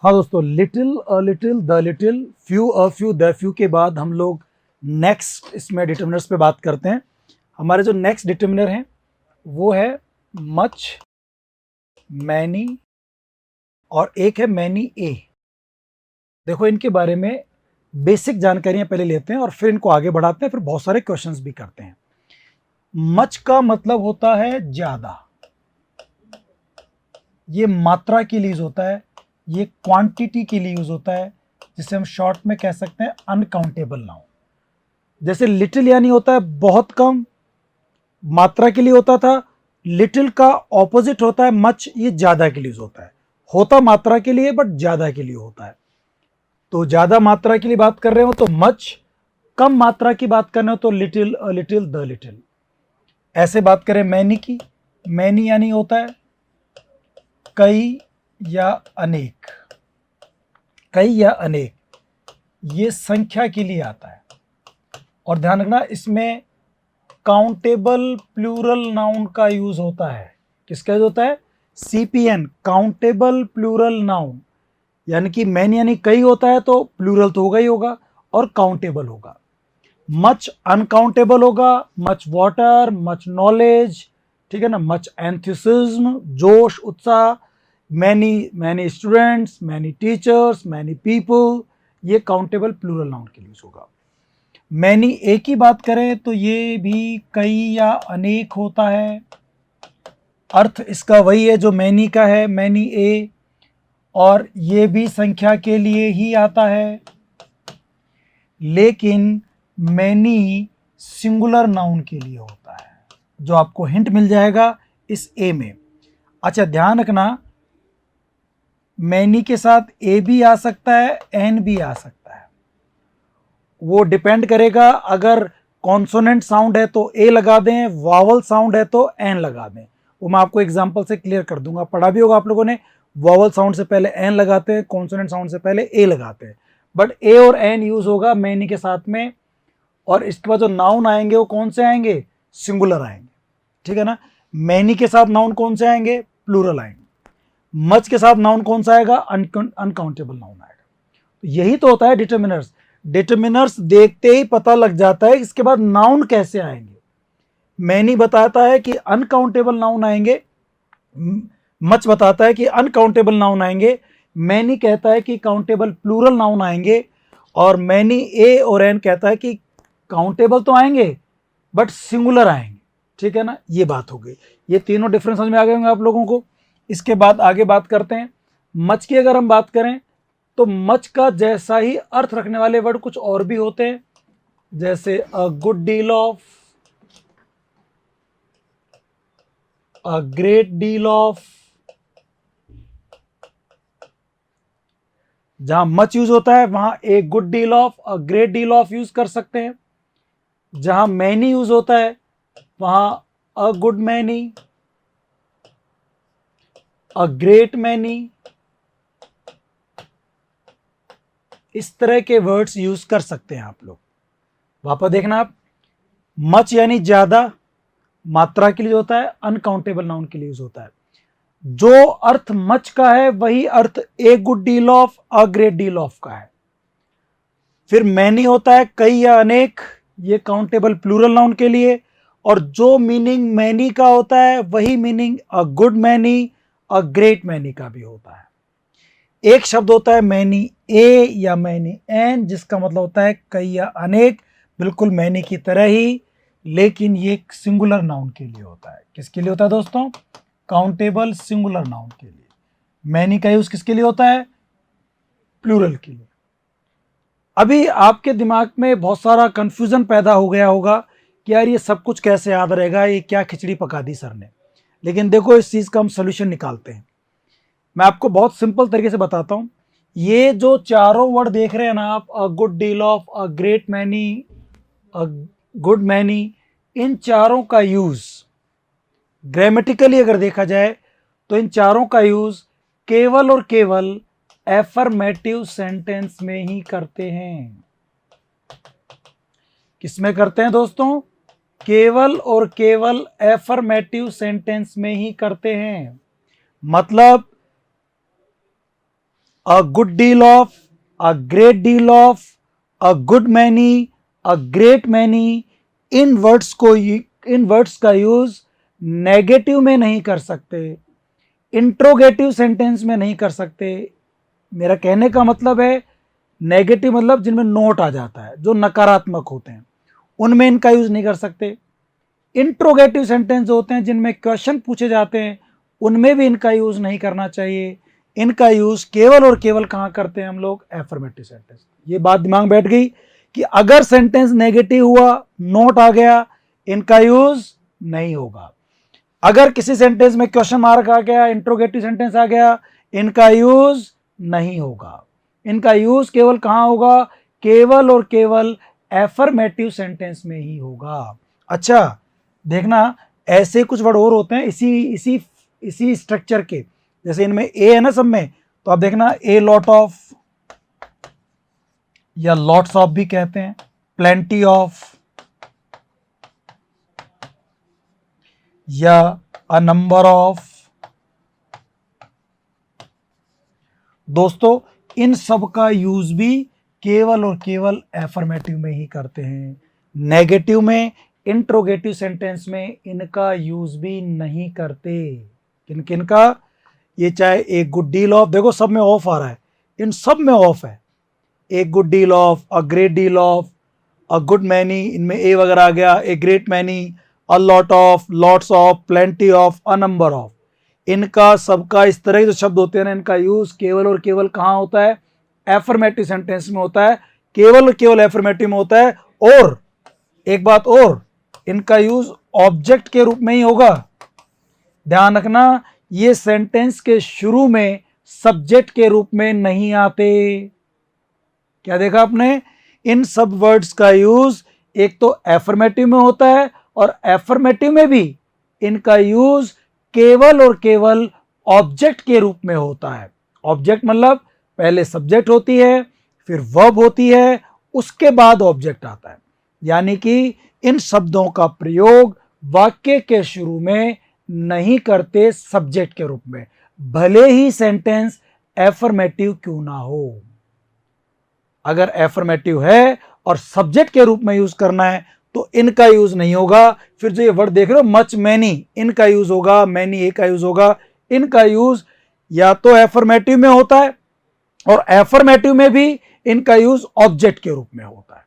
हाँ दोस्तों, little a little the little few a few the few के बाद हम लोग नेक्स्ट इसमें डिटर्मिनर्स पे बात करते हैं। हमारे जो नेक्स्ट डिटर्मिनर हैं वो है मच, मैनी और एक है मैनी ए। देखो, इनके बारे में बेसिक जानकारियां पहले लेते हैं और फिर इनको आगे बढ़ाते हैं, फिर बहुत सारे क्वेश्चंस भी करते हैं। मच का मतलब होता है ज्यादा, ये मात्रा के लिए यूज होता है, ये क्वांटिटी के लिए यूज होता है, जिसे हम शॉर्ट में कह सकते हैं अनकाउंटेबल नाउन। जैसे लिटिल यानी होता है बहुत कम, मात्रा के लिए होता था। लिटिल का ऑपोजिट होता है मच, ये ज्यादा के लिए यूज होता है। होता मात्रा के लिए बट ज्यादा के लिए होता है। तो ज्यादा मात्रा के लिए बात कर रहे हो तो मच, कम मात्रा की बात करना हो तो little a little the little. ऐसे बात करें मैनी की, मैनी यानी होता है कई या अनेक। कई या अनेक ये संख्या के लिए आता है। और ध्यान रखना, इसमें काउंटेबल प्लूरल नाउन का यूज होता है। किसका यूज होता है? CPN, countable plural noun. यानी कि मैनी यानी कई होता है तो प्लूरल तो होगा ही होगा और काउंटेबल होगा। मच अनकाउंटेबल होगा, मच वाटर, मच नॉलेज, ठीक है ना, मच एंथुसिज्म, जोश, उत्साह, many many students, many teachers, many people, ये काउंटेबल प्लूरल नाउन के लिए होगा। मैनी ए की बात करें तो ये भी कई या अनेक होता है। अर्थ इसका वही है जो मैनी का है, मैनी ए, और ये भी संख्या के लिए ही आता है। लेकिन मैनी सिंगुलर नाउन के लिए होता है, जो आपको हिंट मिल जाएगा इस ए में। अच्छा, ध्यान रखना, मैनी के साथ ए भी आ सकता है, एन भी आ सकता है। वो डिपेंड करेगा, अगर कॉन्सोनेंट साउंड है तो ए लगा दें, वावल साउंड है तो एन लगा दें। वो मैं आपको एग्जांपल से क्लियर कर दूंगा, पढ़ा भी होगा आप लोगों ने। वावल साउंड से पहले एन लगाते हैं, कॉन्सोनेंट साउंड से पहले ए लगाते हैं। बट ए और एन यूज होगा मैनी के साथ में। और इसके बाद जो नाउन आएंगे वो कौन से आएंगे? सिंगुलर आएंगे, ठीक है ना। मैनी के साथ नाउन कौन से आएंगे? प्लूरल आएंगे। मच के साथ नाउन कौन सा आएगा? अनकाउंटेबल नाउन आएगा। तो यही तो होता है डिटर्मिनर्स। डिटर्मिनर्स देखते ही पता लग जाता है इसके बाद नाउन कैसे आएंगे। मैनी बताता है कि अनकाउंटेबल नाउन आएंगे, मच बताता है कि अनकाउंटेबल नाउन आएंगे, मैनी कहता है कि काउंटेबल प्लूरल नाउन आएंगे, और मैनी ए और एन कहता है कि काउंटेबल तो आएंगे बट सिंगुलर आएंगे, ठीक है ना। ये बात हो गई। ये तीनों डिफरेंस समझ में आ गए होंगे आप लोगों को। इसके बाद आगे बात करते हैं मच की। अगर हम बात करें तो मच का जैसा ही अर्थ रखने वाले वर्ड कुछ और भी होते हैं, जैसे अ good deal of, a great deal of. जहां मच यूज होता है वहां ए good deal of, a great deal of use कर सकते हैं। जहां मैनी यूज होता है वहां अ good many, a great many, इस तरह के वर्ड्स यूज कर सकते हैं आप लोग। वापस देखना आप, मच यानी ज्यादा, मात्रा के लिए होता है, अनकाउंटेबल नाउन के लिए यूज होता है। जो अर्थ मच का है वही अर्थ a good deal of, a great deal of का है। फिर मैनी होता है कई या अनेक, ये काउंटेबल प्लूरल नाउन के लिए। और जो मीनिंग मैनी का होता है वही meaning a good many, a great many का भी होता है। एक शब्द होता है मैनी ए या मैनी एन, जिसका मतलब होता है कई या अनेक, बिल्कुल मैनी की तरह ही, लेकिन ये सिंगुलर नाउन के लिए होता है। किसके लिए होता है दोस्तों? काउंटेबल सिंगुलर नाउन के लिए। मैनी का यूज किसके लिए होता है? प्लूरल के लिए। अभी आपके दिमाग में बहुत सारा कंफ्यूजन पैदा हो गया होगा कि यार ये सब कुछ कैसे याद रहेगा, ये क्या खिचड़ी पका दी सर ने। लेकिन देखो, इस चीज का हम सोल्यूशन निकालते हैं। मैं आपको बहुत सिंपल तरीके से बताता हूं। ये जो चारों वर्ड देख रहे हैं ना आप, a good deal of, a great many, a good many, इन चारों का यूज ग्रामेटिकली अगर देखा जाए तो इन चारों का यूज केवल और केवल एफर्मेटिव सेंटेंस में ही करते हैं। किसमें करते हैं दोस्तों? केवल और केवल एफर्मेटिव सेंटेंस में ही करते हैं। मतलब अ good deal of, a great deal of, a good many, a great many. In words का यूज नेगेटिव में नहीं कर सकते, इंट्रोगेटिव सेंटेंस में नहीं कर सकते। मेरा कहने का मतलब है नेगेटिव मतलब जिनमें नोट आ जाता है, जो नकारात्मक होते हैं, उनमें इनका यूज नहीं कर सकते। इंट्रोगेटिव सेंटेंस होते हैं जिनमें क्वेश्चन पूछे जाते हैं, उनमें भी इनका यूज नहीं करना चाहिए। इनका यूज केवल और केवल कहां करते हैं हम लोग? Affirmative sentence. ये बात दिमाग में बैठ गई कि अगर सेंटेंस नेगेटिव हुआ, नोट आ गया, इनका यूज नहीं होगा। अगर किसी सेंटेंस में क्वेश्चन मार्क आ गया, इंट्रोगेटिव सेंटेंस आ गया, इनका यूज नहीं होगा। इनका यूज केवल कहां होगा? केवल और केवल एफर्मेटिव सेंटेंस में ही होगा। अच्छा देखना, ऐसे कुछ वर्ड और होते हैं इसी स्ट्रक्चर के, जैसे इनमें ए है ना सब में, तो आप देखना ए लॉट ऑफ, या लॉट्स ऑफ भी कहते हैं, प्लेंटी ऑफ, या अ नंबर ऑफ। दोस्तों इन सब का यूज भी केवल और केवल एफर्मेटिव में ही करते हैं। नेगेटिव में, इंट्रोगेटिव सेंटेंस में इनका यूज भी नहीं करते। किन किन का? ये चाहे एक गुड डील ऑफ, देखो सब में ऑफ आ रहा है, इन सब में ऑफ है। एक good deal of, a great deal of, a good many, इनमें ए वगैरह आ गया, a great many, a lot of, lots of, plenty of, a number of. इनका सबका इस तरह के जो शब्द होते हैं ना, इनका यूज केवल और केवल कहां होता है? एफर्मेटिव सेंटेंस में होता है, केवल और केवल एफर्मेटिव में होता है। और एक बात और, इनका यूज ऑब्जेक्ट के रूप में ही होगा। ध्यान रखना, ये सेंटेंस के शुरू में सब्जेक्ट के रूप में नहीं आते। क्या देखा आपने? इन सब वर्ड्स का यूज एक तो एफर्मेटिव में होता है, और एफर्मेटिव में भी इनका यूज केवल और केवल ऑब्जेक्ट के रूप में होता है। ऑब्जेक्ट मतलब पहले सब्जेक्ट होती है, फिर वर्ब होती है, उसके बाद ऑब्जेक्ट आता है। यानी कि इन शब्दों का प्रयोग वाक्य के शुरू में नहीं करते सब्जेक्ट के रूप में, भले ही सेंटेंस एफर्मेटिव क्यों ना हो। अगर एफर्मेटिव है और सब्जेक्ट के रूप में यूज करना है तो इनका यूज नहीं होगा। फिर जो ये वर्ड देख रहे हो मच, मैनी, इनका यूज होगा, मैनी ए का यूज होगा। इनका यूज या तो एफर्मेटिव में होता है, और एफर्मेटिव में भी इनका यूज ऑब्जेक्ट के रूप में होता है।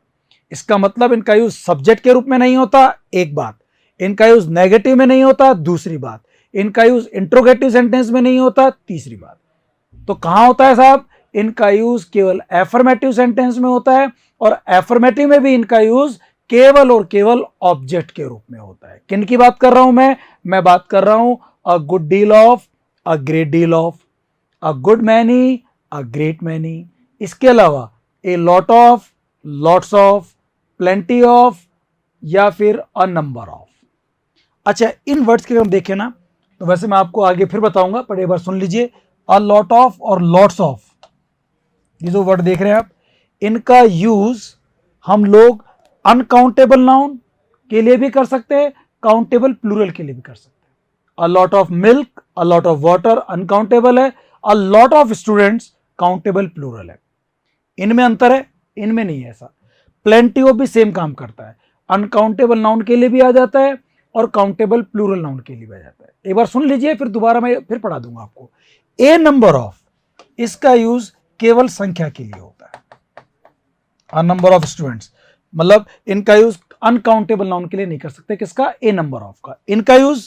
इसका मतलब इनका यूज सब्जेक्ट के रूप में नहीं होता, एक बात। इनका यूज नेगेटिव में नहीं होता, दूसरी बात। इनका यूज इंट्रोगेटिव सेंटेंस में नहीं होता, तीसरी बात। तो कहां होता है साहब? इनका यूज केवल एफर्मेटिव सेंटेंस में होता है, और एफर्मेटिव में भी इनका यूज केवल और केवल ऑब्जेक्ट के रूप में होता है। किन की बात कर रहा हूं मैं बात कर रहा हूं अ good deal of, a great deal of, a good many, a great many. इसके अलावा ए lot of, lots of, plenty of, या फिर अ नंबर ऑफ। अच्छा इन वर्ड्स के अगर हम देखें ना, तो वैसे मैं आपको आगे फिर बताऊंगा, पर एक बार सुन लीजिए। अ लॉट ऑफ और लॉट्स ऑफ, ये जो वर्ड देख रहे हैं आप, इनका यूज हम लोग अनकाउंटेबल नाउन के लिए भी कर सकते हैं, काउंटेबल प्लूरल के लिए भी कर सकते हैं। A lot of milk, a lot of water uncountable है, a lot of students countable plural है। इनमें अंतर है, इनमें नहीं है ऐसा। प्लेंटी ऑफ भी सेम काम करता है, अनकाउंटेबल नाउन के लिए भी आ जाता है, और काउंटेबल प्लूरल नाउन के लिए भी आ जाता है। एक बार सुन लीजिए, फिर दोबारा मैं फिर पढ़ा दूंगा आपको। ए नंबर ऑफ, इसका यूज केवल संख्या के लिए होता है। अ नंबर ऑफ स्टूडेंट्स मतलब इनका यूज अनकाउंटेबल नाउन के लिए नहीं कर सकते। किसका? ए नंबर ऑफ का। इनका यूज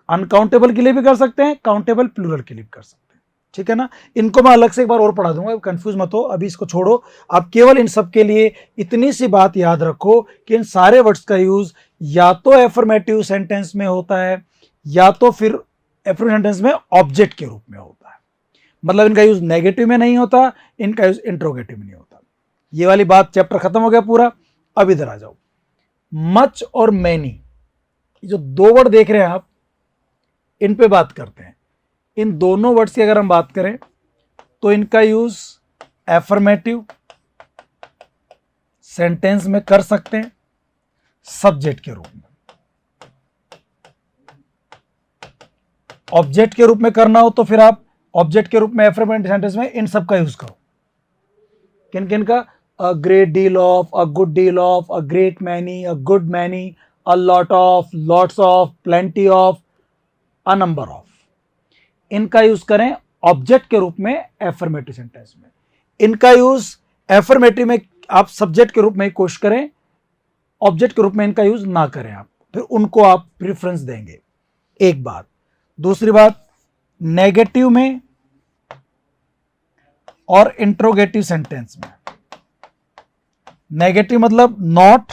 अनकाउंटेबल के लिए भी कर सकते हैं, काउंटेबल प्लूरल के लिए भी कर सकते हैं। ठीक है ना? इनको मैं अलग से एक बार और पढ़ा दूंगा, कंफ्यूज मत हो, अभी इसको छोड़ो। आप केवल इन सब के लिए इतनी सी बात याद रखो कि इन सारे वर्ड्स का यूज या तो एफर्मेटिव सेंटेंस में होता है, या तो फिर एफर्मेटिव सेंटेंस में ऑब्जेक्ट के रूप में होता है। मतलब इनका यूज नेगेटिव में नहीं होता, इनका यूज इंट्रोगेटिव में नहीं होता। ये वाली बात, चैप्टर खत्म हो गया पूरा। अब इधर आ जाओ, मच और मैनी, जो दो वर्ड देख रहे हैं आप, इन पे बात करते हैं। इन दोनों वर्ड्स की अगर हम बात करें तो इनका यूज एफर्मेटिव सेंटेंस में कर सकते हैं सब्जेक्ट के रूप में। ऑब्जेक्ट के रूप में करना हो तो फिर आप ऑब्जेक्ट के रूप में एफर्मेटिव सेंटेंस में इन सब का यूज करो। किन किन का? अ great deal of, a good deal of, a great many, a good many, a lot of, lots of, plenty of, a number of. इनका यूज करें ऑब्जेक्ट के रूप में एफर्मेटिव सेंटेंस में। इनका यूज एफर्मेटिव में आप सब्जेक्ट के रूप में कोशिश करें, ऑब्जेक्ट के रूप में इनका यूज ना करें आप, फिर उनको आप प्रेफरेंस देंगे। एक बात। दूसरी बात, नेगेटिव में और इंट्रोगेटिव सेंटेंस में, नेगेटिव मतलब नॉट,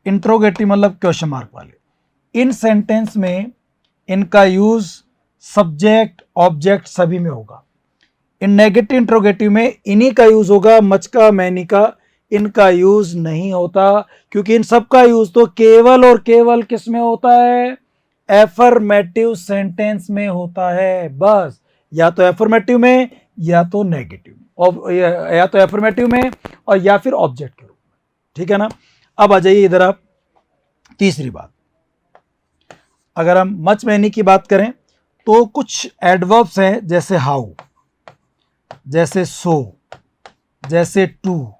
इंट्रोगेटिव मतलब क्वेश्चन मार्क वाले, इन सेंटेंस में इनका यूज सब्जेक्ट ऑब्जेक्ट सभी में होगा। इन नेगेटिव इंट्रोगेटिव में इन्हीं का यूज होगा, मच का, मैनी का, इनका यूज नहीं होता, क्योंकि इन सब का यूज तो केवल और केवल किस में होता है? एफर्मेटिव सेंटेंस में होता है। बस, या तो एफर्मेटिव में या तो नेगेटिव में, और या तो एफर्मेटिव में और या फिर ऑब्जेक्ट के रूप में। ठीक है ना? अब आ जाइए इधर आप, तीसरी बात। अगर हम मच मैनी की बात करें तो कुछ एडवर्ब्स हैं, जैसे हाउ, जैसे सो, जैसे टू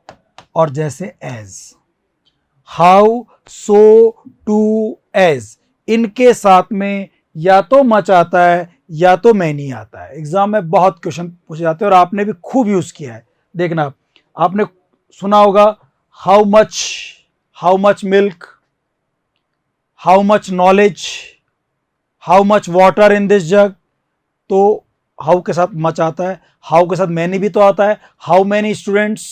और जैसे as. How, so, too, as, इनके साथ में या तो मच आता है या तो मैनी आता है। एग्जाम में बहुत क्वेश्चन पूछे जाते हैं और आपने भी खूब यूज किया है। देखना, आपने सुना होगा how much milk, how much knowledge, how much water in this जग। तो हाउ के साथ मच आता है, हाउ के साथ मैनी भी तो आता है। हाउ मैनी स्टूडेंट्स,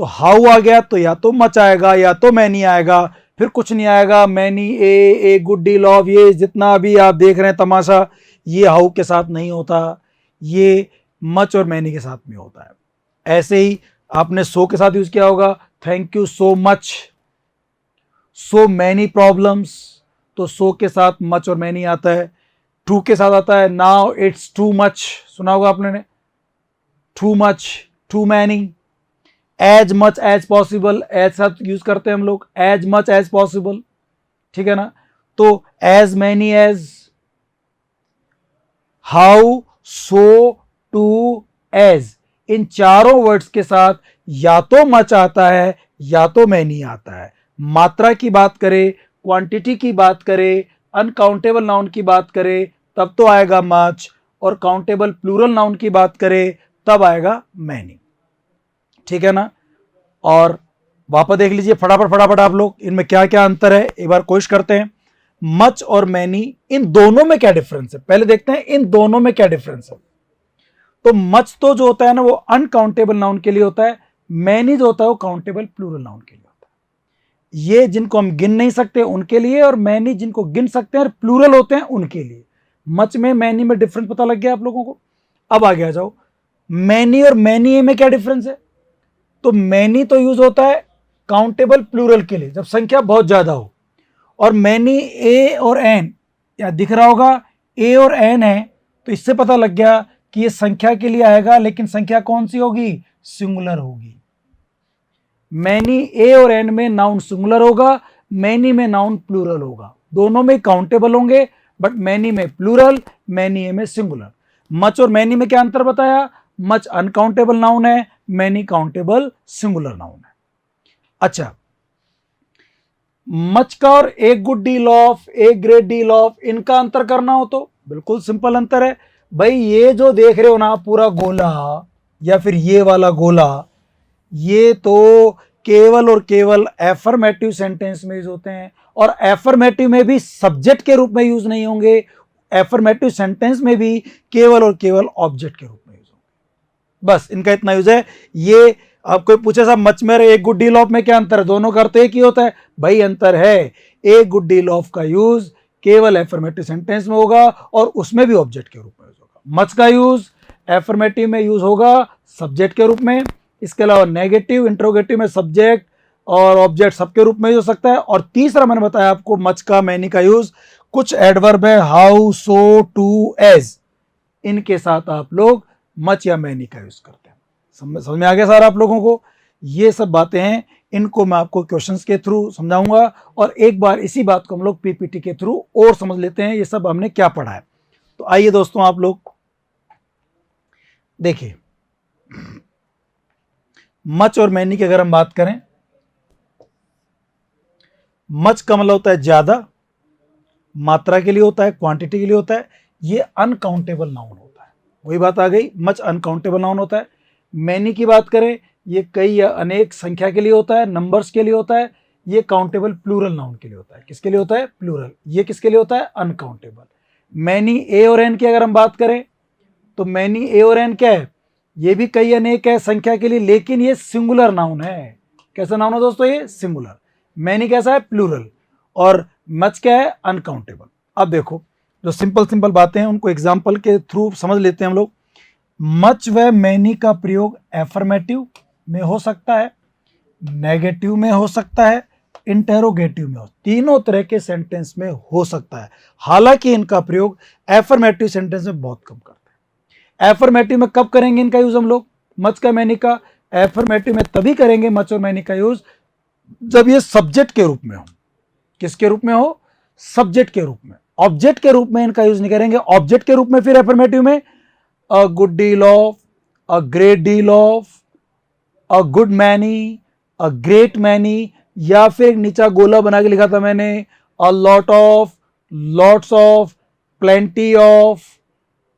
तो हाउ आ गया तो या तो मच आएगा या तो मैनी आएगा, फिर कुछ नहीं आएगा। Many, A good deal of, ये जितना भी आप देख रहे हैं तमाशा, ये हाउ के साथ नहीं होता, ये मच और मैनी के साथ में होता है। ऐसे ही आपने सो के साथ यूज किया होगा, thank you so much, so many problems, तो सो के साथ मच और मैनी आता है। टू के साथ आता है, नाउ इट्स टू मच, सुना होगा आपने ने, too much, too many. As much as possible, as साथ यूज करते हैं हम लोग, एज मच एज पॉसिबल। ठीक है ना? तो as many as, how, so, too, as, इन चारों वर्ड्स के साथ या तो मच आता है या तो मैनी आता है। मात्रा की बात करें, क्वांटिटी की बात करें, अनकाउंटेबल नाउन की बात करें तब तो आएगा मच, और काउंटेबल प्लूरल नाउन की बात करें तब आएगा मैनी। ठीक है ना? और वापस देख लीजिए फटाफट आप लोग, इनमें क्या क्या अंतर है एक बार कोशिश करते हैं। मच और मैनी, इन दोनों में क्या डिफरेंस है पहले देखते हैं, इन दोनों में क्या डिफरेंस है। तो मच तो जो होता है ना वो अनकाउंटेबल नाउन के लिए होता है, मैनी जो होता है वो काउंटेबल प्लूरल नाउन के लिए होता है। ये जिनको हम गिन नहीं सकते उनके लिए, और मैनी जिनको गिन सकते हैं और प्लूरल होते हैं उनके लिए। मच में मैनी में डिफरेंस पता लग गया आप लोगों को? अब आगे आ जाओ, मैनी और मैनी में क्या डिफरेंस है। तो मैनी तो यूज होता है काउंटेबल प्लूरल के लिए, जब संख्या बहुत ज्यादा हो, और मैनी ए और एन, या दिख रहा होगा ए और एन है, तो इससे पता लग गया कि ये संख्या के लिए आएगा, लेकिन संख्या कौन सी होगी? सिंगुलर होगी। मैनी ए और एन में नाउन सिंगुलर होगा, मैनी में नाउन प्लूरल होगा। दोनों में काउंटेबल होंगे, बट मैनी में प्लूरल, मैनी ए में सिंगुलर। मच और मैनी में क्या अंतर बताया? मच अनकाउंटेबल नाउन है, मैनी काउंटेबल सिंगुलर नाउन है। अच्छा, मच का और ए good deal of, A great deal of, इनका अंतर करना हो तो बिल्कुल सिंपल अंतर है भाई। ये जो देख रहे हो ना पूरा गोला, या फिर ये वाला गोला, ये तो केवल और केवल एफर्मेटिव सेंटेंस में यूज होते हैं, और एफर्मेटिव में भी सब्जेक्ट के रूप में यूज नहीं होंगे, एफर्मेटिव सेंटेंस में भी केवल और केवल ऑब्जेक्ट के रूप में यूज होंगे। बस इनका इतना यूज है। ये आप कोई पूछे साहब मच में एक गुड डील ऑफ में क्या अंतर है, दोनों का अर्थ एक ही होता है। भाई अंतर है, एक गुड डील ऑफ का यूज केवल एफर्मेटिव सेंटेंस में होगा और उसमें भी ऑब्जेक्ट के रूप में यूज होगा। मच का यूज एफर्मेटिव में यूज होगा सब्जेक्ट के रूप में, इसके अलावा नेगेटिव इंट्रोगेटिव में सब्जेक्ट और ऑब्जेक्ट सबके रूप में यूज हो सकता है। और तीसरा मैंने बताया आपको मच का मैनी का यूज, कुछ एडवर्ब है हाउ, सो, टू, एज, इनके साथ आप लोग मच या मैनी का यूज करते हैं। समझ में आ गया सारा आप लोगों को? ये सब बातें हैं, इनको मैं आपको क्वेश्चंस के थ्रू समझाऊंगा, और एक बार इसी बात को हम लोग पीपीटी के थ्रू और समझ लेते हैं ये सब हमने क्या पढ़ा है। तो आइए दोस्तों आप लोग देखिए, मच और मैनी की अगर हम बात करें, मच का मतलब होता है ज्यादा, मात्रा के लिए होता है, क्वांटिटी के लिए होता है, ये अनकाउंटेबल नाउन होता है। वही बात आ गई, मच अनकाउंटेबल नाउन होता है। मैनी की बात करें, ये कई या अनेक संख्या के लिए होता है, नंबर्स के लिए होता है। ये काउंटेबल प्लूरल नाउन के लिए होता है। किसके लिए होता है? प्लूरल। ये किसके लिए होता है? अनकाउंटेबल। मैनी ए और एन की अगर हम बात करें तो मैनी ए और एन क्या है? ये भी कई अनेक है संख्या के लिए, लेकिन ये सिंगुलर नाउन है। कैसा नाउन है दोस्तों? ये सिंगुलर। मैनी कैसा है? प्लूरल। और मच क्या है? अनकाउंटेबल। अब देखो, जो सिंपल सिंपल बातें हैं उनको एग्जाम्पल के थ्रू समझ लेते हैं हम लोग। मच व मैनी का प्रयोग एफर्मेटिव में हो सकता है, नेगेटिव में हो सकता है, इंटेरोगेटिव में हो, तीनों तरह के सेंटेंस में हो सकता है। हालांकि इनका प्रयोग एफर्मेटिव सेंटेंस में बहुत कम करते हैं। एफर्मेटिव में कब करेंगे इनका यूज हम लोग? मच का मैनी का एफर्मेटिव में तभी करेंगे मच और मैनी का यूज जब ये सब्जेक्ट के रूप में हो। किसके रूप में हो? सब्जेक्ट के रूप में। ऑब्जेक्ट के रूप में इनका यूज नहीं करेंगे। ऑब्जेक्ट के रूप में फिर एफर्मेटिव में अ good deal of, a great deal of, a good many, a great many, या फिर नीचा गोला बना के लिखा था मैंने, अ lot of, lots of, plenty of,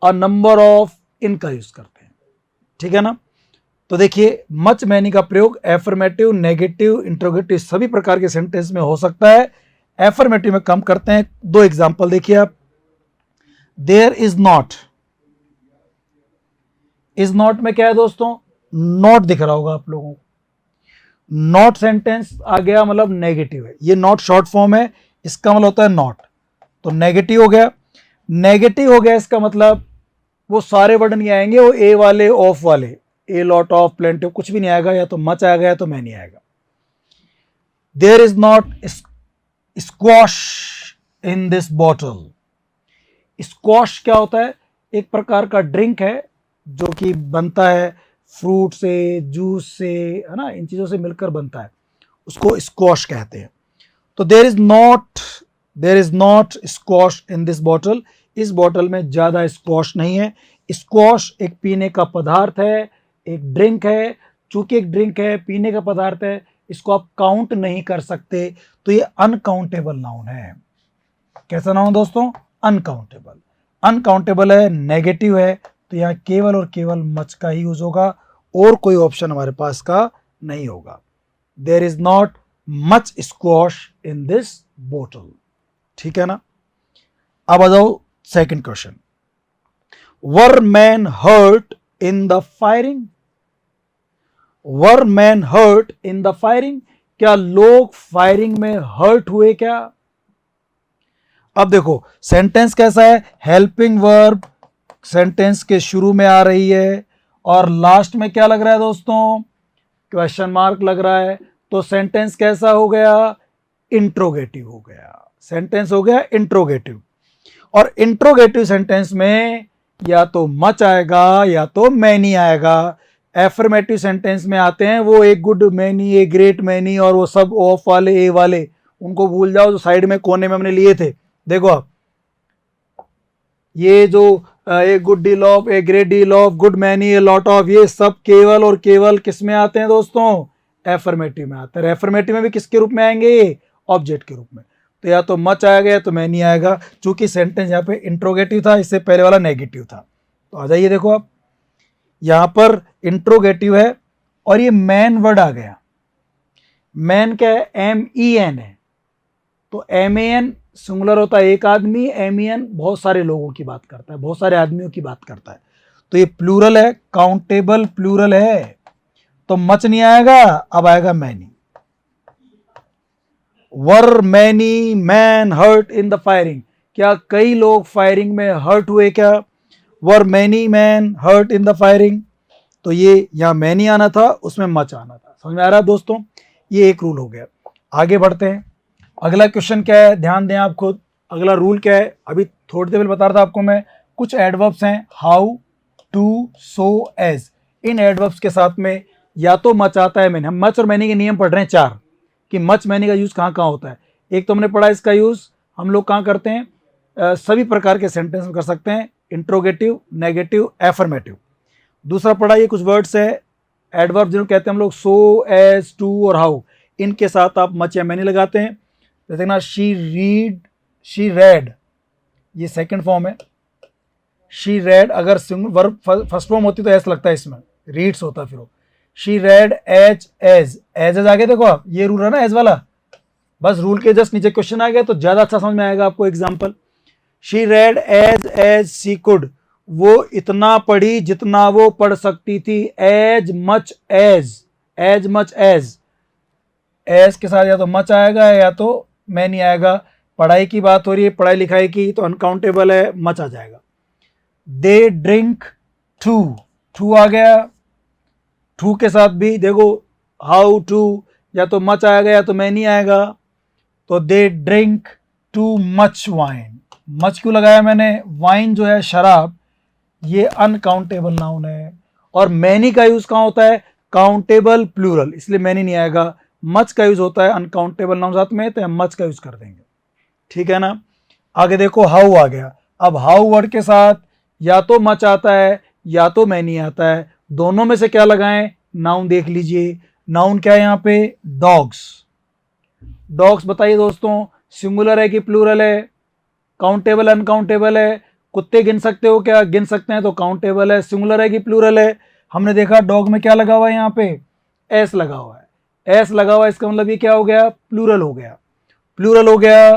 a number of, इनका यूज करते हैं। ठीक है ना? तो देखिए, मच मैनी का प्रयोग एफर्मेटिव, नेगेटिव, इंट्रोगेटिव सभी प्रकार के सेंटेंस में हो सकता है। एफर्मेटिव में कम करते हैं। दो एग्जांपल देखिए आप। There is not, is not में क्या है दोस्तों? नॉट दिख रहा होगा आप लोगों को। नॉट सेंटेंस आ गया, मतलब नेगेटिव है। ये नॉट शॉर्ट फॉर्म है, इसका मतलब होता है नॉट, तो नेगेटिव हो गया। नेगेटिव हो गया इसका मतलब वो सारे वर्ड नहीं आएंगे, वो ए वाले, ऑफ वाले, ए लॉट ऑफ, प्लेंटिव, कुछ भी नहीं आएगा, या तो मच आएगा या तो मैं नहीं आएगा। There is not squash in this bottle. Squash क्या होता है? एक प्रकार का ड्रिंक है जो कि बनता है फ्रूट से, जूस से, है ना, इन चीजों से मिलकर बनता है, उसको स्क्वॉश कहते हैं। तो there is not squash in this bottle. इस बॉटल में ज्यादा स्क्वॉश नहीं है। स्क्वॉश एक पीने का पदार्थ है, एक ड्रिंक है। चूंकि एक ड्रिंक है, पीने का पदार्थ है, इसको आप काउंट नहीं कर सकते, तो ये अनकाउंटेबल नाउन है। कैसा नाउन दोस्तों? अनकाउंटेबल। अनकाउंटेबल है, नेगेटिव है, तो यहां केवल और केवल मच का ही यूज होगा, और कोई ऑप्शन हमारे पास का नहीं होगा। There is not much squash in this bottle. ठीक है ना? अब आ जाओ second question. Were man hurt in the firing? Were man hurt in the firing, क्या लोग फायरिंग में हर्ट हुए क्या? अब देखो, सेंटेंस कैसा है? हेल्पिंग वर्ब सेंटेंस के शुरू में आ रही है, और लास्ट में क्या लग रहा है दोस्तों? क्वेश्चन मार्क लग रहा है। तो सेंटेंस कैसा हो गया? इंट्रोगेटिव हो गया। सेंटेंस हो गया इंट्रोगेटिव। और इंट्रोगेटिव सेंटेंस में या तो मच आएगा या तो मैनी आएगा। एफर्मेटिव सेंटेंस में आते हैं वो एक good many, a great many, और वो सब ऑफ वाले, ए वाले, उनको भूल जाओ, जो साइड में कोने में हमने लिए थे। देखो आप, ये जो ए good deal of, A great deal of, good many, A lot of, ये सब केवल और केवल किस में आते हैं दोस्तों? एफर्मेटिव में आते हैं। एफर्मेटिव में भी किसके रूप में आएंगे? ऑब्जेक्ट के रूप में। तो या तो मच आएगा या तो मैनी आएगा। चूंकि सेंटेंस यहाँ पे इंट्रोगेटिव था, इससे पहले वाला नेगेटिव था। तो आ जाइए, देखो आप, यहां पर इंट्रोगेटिव है और ये मैन वर्ड आ गया। मैन क्या है? MEN है। तो MEN सिंगुलर होता है एक आदमी, MEN बहुत सारे लोगों की बात करता है, बहुत सारे आदमियों की बात करता है। तो ये प्लूरल है, काउंटेबल प्लूरल है, तो मच नहीं आएगा, अब आएगा many. Were many man hurt in the firing, क्या कई लोग फायरिंग में हर्ट हुए क्या? Were many man hurt in the firing, तो ये यहां मैनी आना था, उसमें मच आना था। समझ में आ रहा है दोस्तों? ये एक रूल हो गया। आगे बढ़ते हैं। अगला क्वेश्चन क्या है, ध्यान दें आप खुद। अगला रूल क्या है, अभी थोड़ी देर पहले बता रहा था आपको मैं। कुछ एडवर्ब्स हैं, हाउ, टू, सो, एज। इन एडवर्ब्स के साथ में या तो मच आता है, मैंने, हम मच और मैनी के नियम पढ़ रहे हैं 4, कि मच मैनी का यूज कहाँ कहाँ होता है। एक तो हमने पढ़ा इसका यूज हम लोग कहाँ करते हैं? सभी प्रकार के सेंटेंस में कर सकते हैं, इंट्रोगेटिव, नेगेटिव, एफर्मेटिव। दूसरा पढ़ाइए कुछ वर्ड्स है एडवर्ब जिनको कहते हैं हम लोग सो, एज, टू और हाउ, इनके साथ आप मच या मैनी लगाते हैं। जैसे ना शी रीड, शी रेड, ये सेकंड फॉर्म है। शी रेड अगर वर्ब फर्स्ट फॉर्म होती तो ऐसा लगता है, इसमें रीड्स होता फिर वो। She read as, as, as आगे देखो आप, ये रूल है ना एज वाला, बस रूल के जस्ट नीचे क्वेश्चन आ गया तो ज्यादा अच्छा समझ में आएगा आपको। Example, she read as she could, वो इतना पढ़ी जितना वो पढ़ सकती थी। एज मच एज के साथ या तो मच आएगा या तो मैनी आएगा। पढ़ाई की बात हो रही है, पढ़ाई लिखाई की, तो अनकाउंटेबल है, मच आ जाएगा। दे ड्रिंक टू आ गया, टू के साथ भी देखो हाउ टू, या तो मच आएगा या तो मैनी आएगा। तो they drink too much wine, much क्यों लगाया मैंने, वाइन जो है शराब, ये अनकाउंटेबल नाउन है। और मैनी का यूज कहाँ होता है, काउंटेबल प्लूरल, इसलिए मैनी नहीं आएगा। मच का यूज होता है अनकाउंटेबल नाउन साथ में, तो हम मच का यूज कर देंगे, ठीक है ना। आगे देखो हाउ आ गया। अब हाउ वर्ड के साथ या तो मच आता है या तो मैनी आता है, दोनों में से क्या लगाएं, नाउन देख लीजिए। नाउन क्या है यहाँ पे, डॉग्स। डॉग्स बताइए दोस्तों, सिंगुलर है कि प्लूरल है, काउंटेबल अनकाउंटेबल है। कुत्ते गिन सकते हो क्या, गिन सकते हैं तो काउंटेबल है। सिंगुलर है कि प्लूरल है, हमने देखा डॉग में क्या लगा हुआ है, यहाँ पे एस लगा हुआ है। एस लगा हुआ है, इसका मतलब ये क्या हो गया, प्लूरल हो गया। प्लूरल हो गया,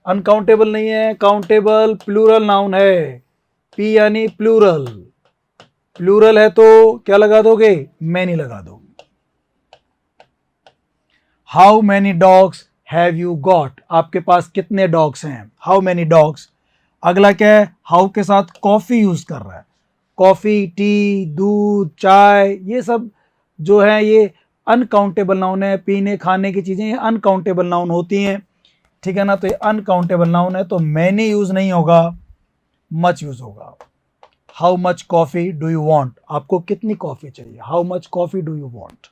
अनकाउंटेबल नहीं है, काउंटेबल प्लूरल नाउन है। पी यानी प्लूरल, प्लूरल है तो क्या लगा दोगे, मैनी लगा दोगे। How many dogs have you got, आपके पास कितने डॉग्स हैं, हाउ मैनी डॉग्स। अगला क्या है, हाउ के साथ कॉफी यूज कर रहा है। कॉफी, टी, दूध, चाय, ये सब जो है ये अनकाउंटेबल नाउन है। पीने खाने की चीजें ये अनकाउंटेबल नाउन होती हैं, ठीक है ना। तो ये अनकाउंटेबल नाउन है, तो मैनी यूज नहीं होगा, मच यूज होगा। How much coffee do you want, आपको कितनी कॉफी चाहिए, how much coffee do you want.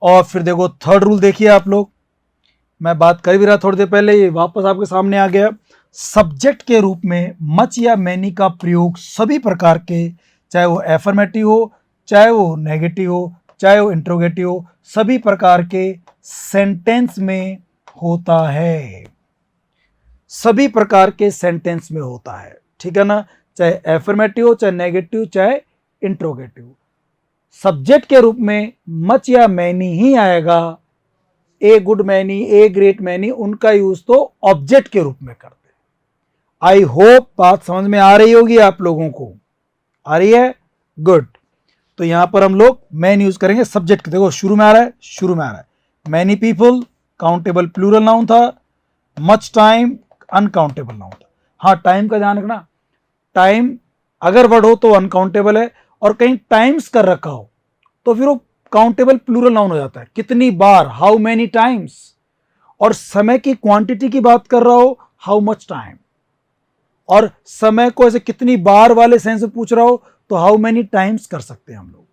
और फिर देखो थर्ड रूल देखिए आप लोग, मैं बात कर भी रहा थोड़ी देर पहले, ये वापस आपके सामने आ गया। सब्जेक्ट के रूप में मच या मैनी का प्रयोग सभी प्रकार के, चाहे वो एफर्मेटिव हो, चाहे वो नेगेटिव हो, चाहे वो इंट्रोगेटिव हो, सभी प्रकार के सेंटेंस में होता है, सभी प्रकार के सेंटेंस में होता है, ठीक है ना। चाहे एफर्मेटिव हो, चाहे नेगेटिव, चाहे इंट्रोगेटिव, सब्जेक्ट के रूप में मच या मैनी ही आएगा। A good many, a great many, उनका यूज तो ऑब्जेक्ट के रूप में करते हैं। आई होप बात समझ में आ रही होगी आप लोगों को, आ रही है, गुड। तो यहां पर हम लोग मैन यूज करेंगे सब्जेक्ट। देखो शुरू में आ रहा है, शुरू में आ रहा है many people, countable plural noun था। मच टाइम अनकाउंटेबल नाउन था। हाँ, टाइम का ध्यान रखना, टाइम अगर वर्ड हो तो अनकाउंटेबल है, और कहीं टाइम्स कर रखा हो तो फिर वो काउंटेबल प्लूरल नाउन हो जाता है। कितनी बार, हाउ मेनी टाइम्स। और समय की क्वांटिटी की बात कर रहा हो, हाउ मच टाइम। और समय को ऐसे कितनी बार वाले सेंस में पूछ रहा हो तो हाउ मेनी टाइम्स कर सकते हैं हम लोग।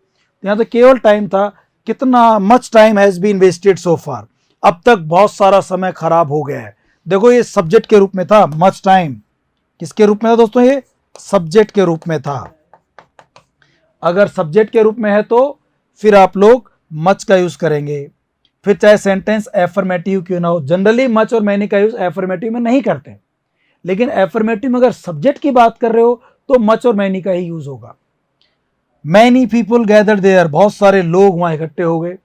यहां तो केवल टाइम था, कितना, much time has been wasted so far, अब तक बहुत सारा समय खराब हो गया है। देखो ये सब्जेक्ट के रूप में था, मच टाइम किसके रूप में था दोस्तों, ये सब्जेक्ट के रूप में था। अगर सब्जेक्ट के रूप में है तो फिर आप लोग मच का यूज करेंगे, फिर चाहे सेंटेंस एफर्मेटिव क्यों ना हो। जनरली मच और मैनी का यूज एफर्मेटिव में नहीं करते, लेकिन एफर्मेटिव में अगर सब्जेक्ट की बात कर रहे हो तो मच और मैनी का ही यूज होगा। मैनी पीपल गैदर देयर, बहुत सारे लोग वहां इकट्ठे हो गए,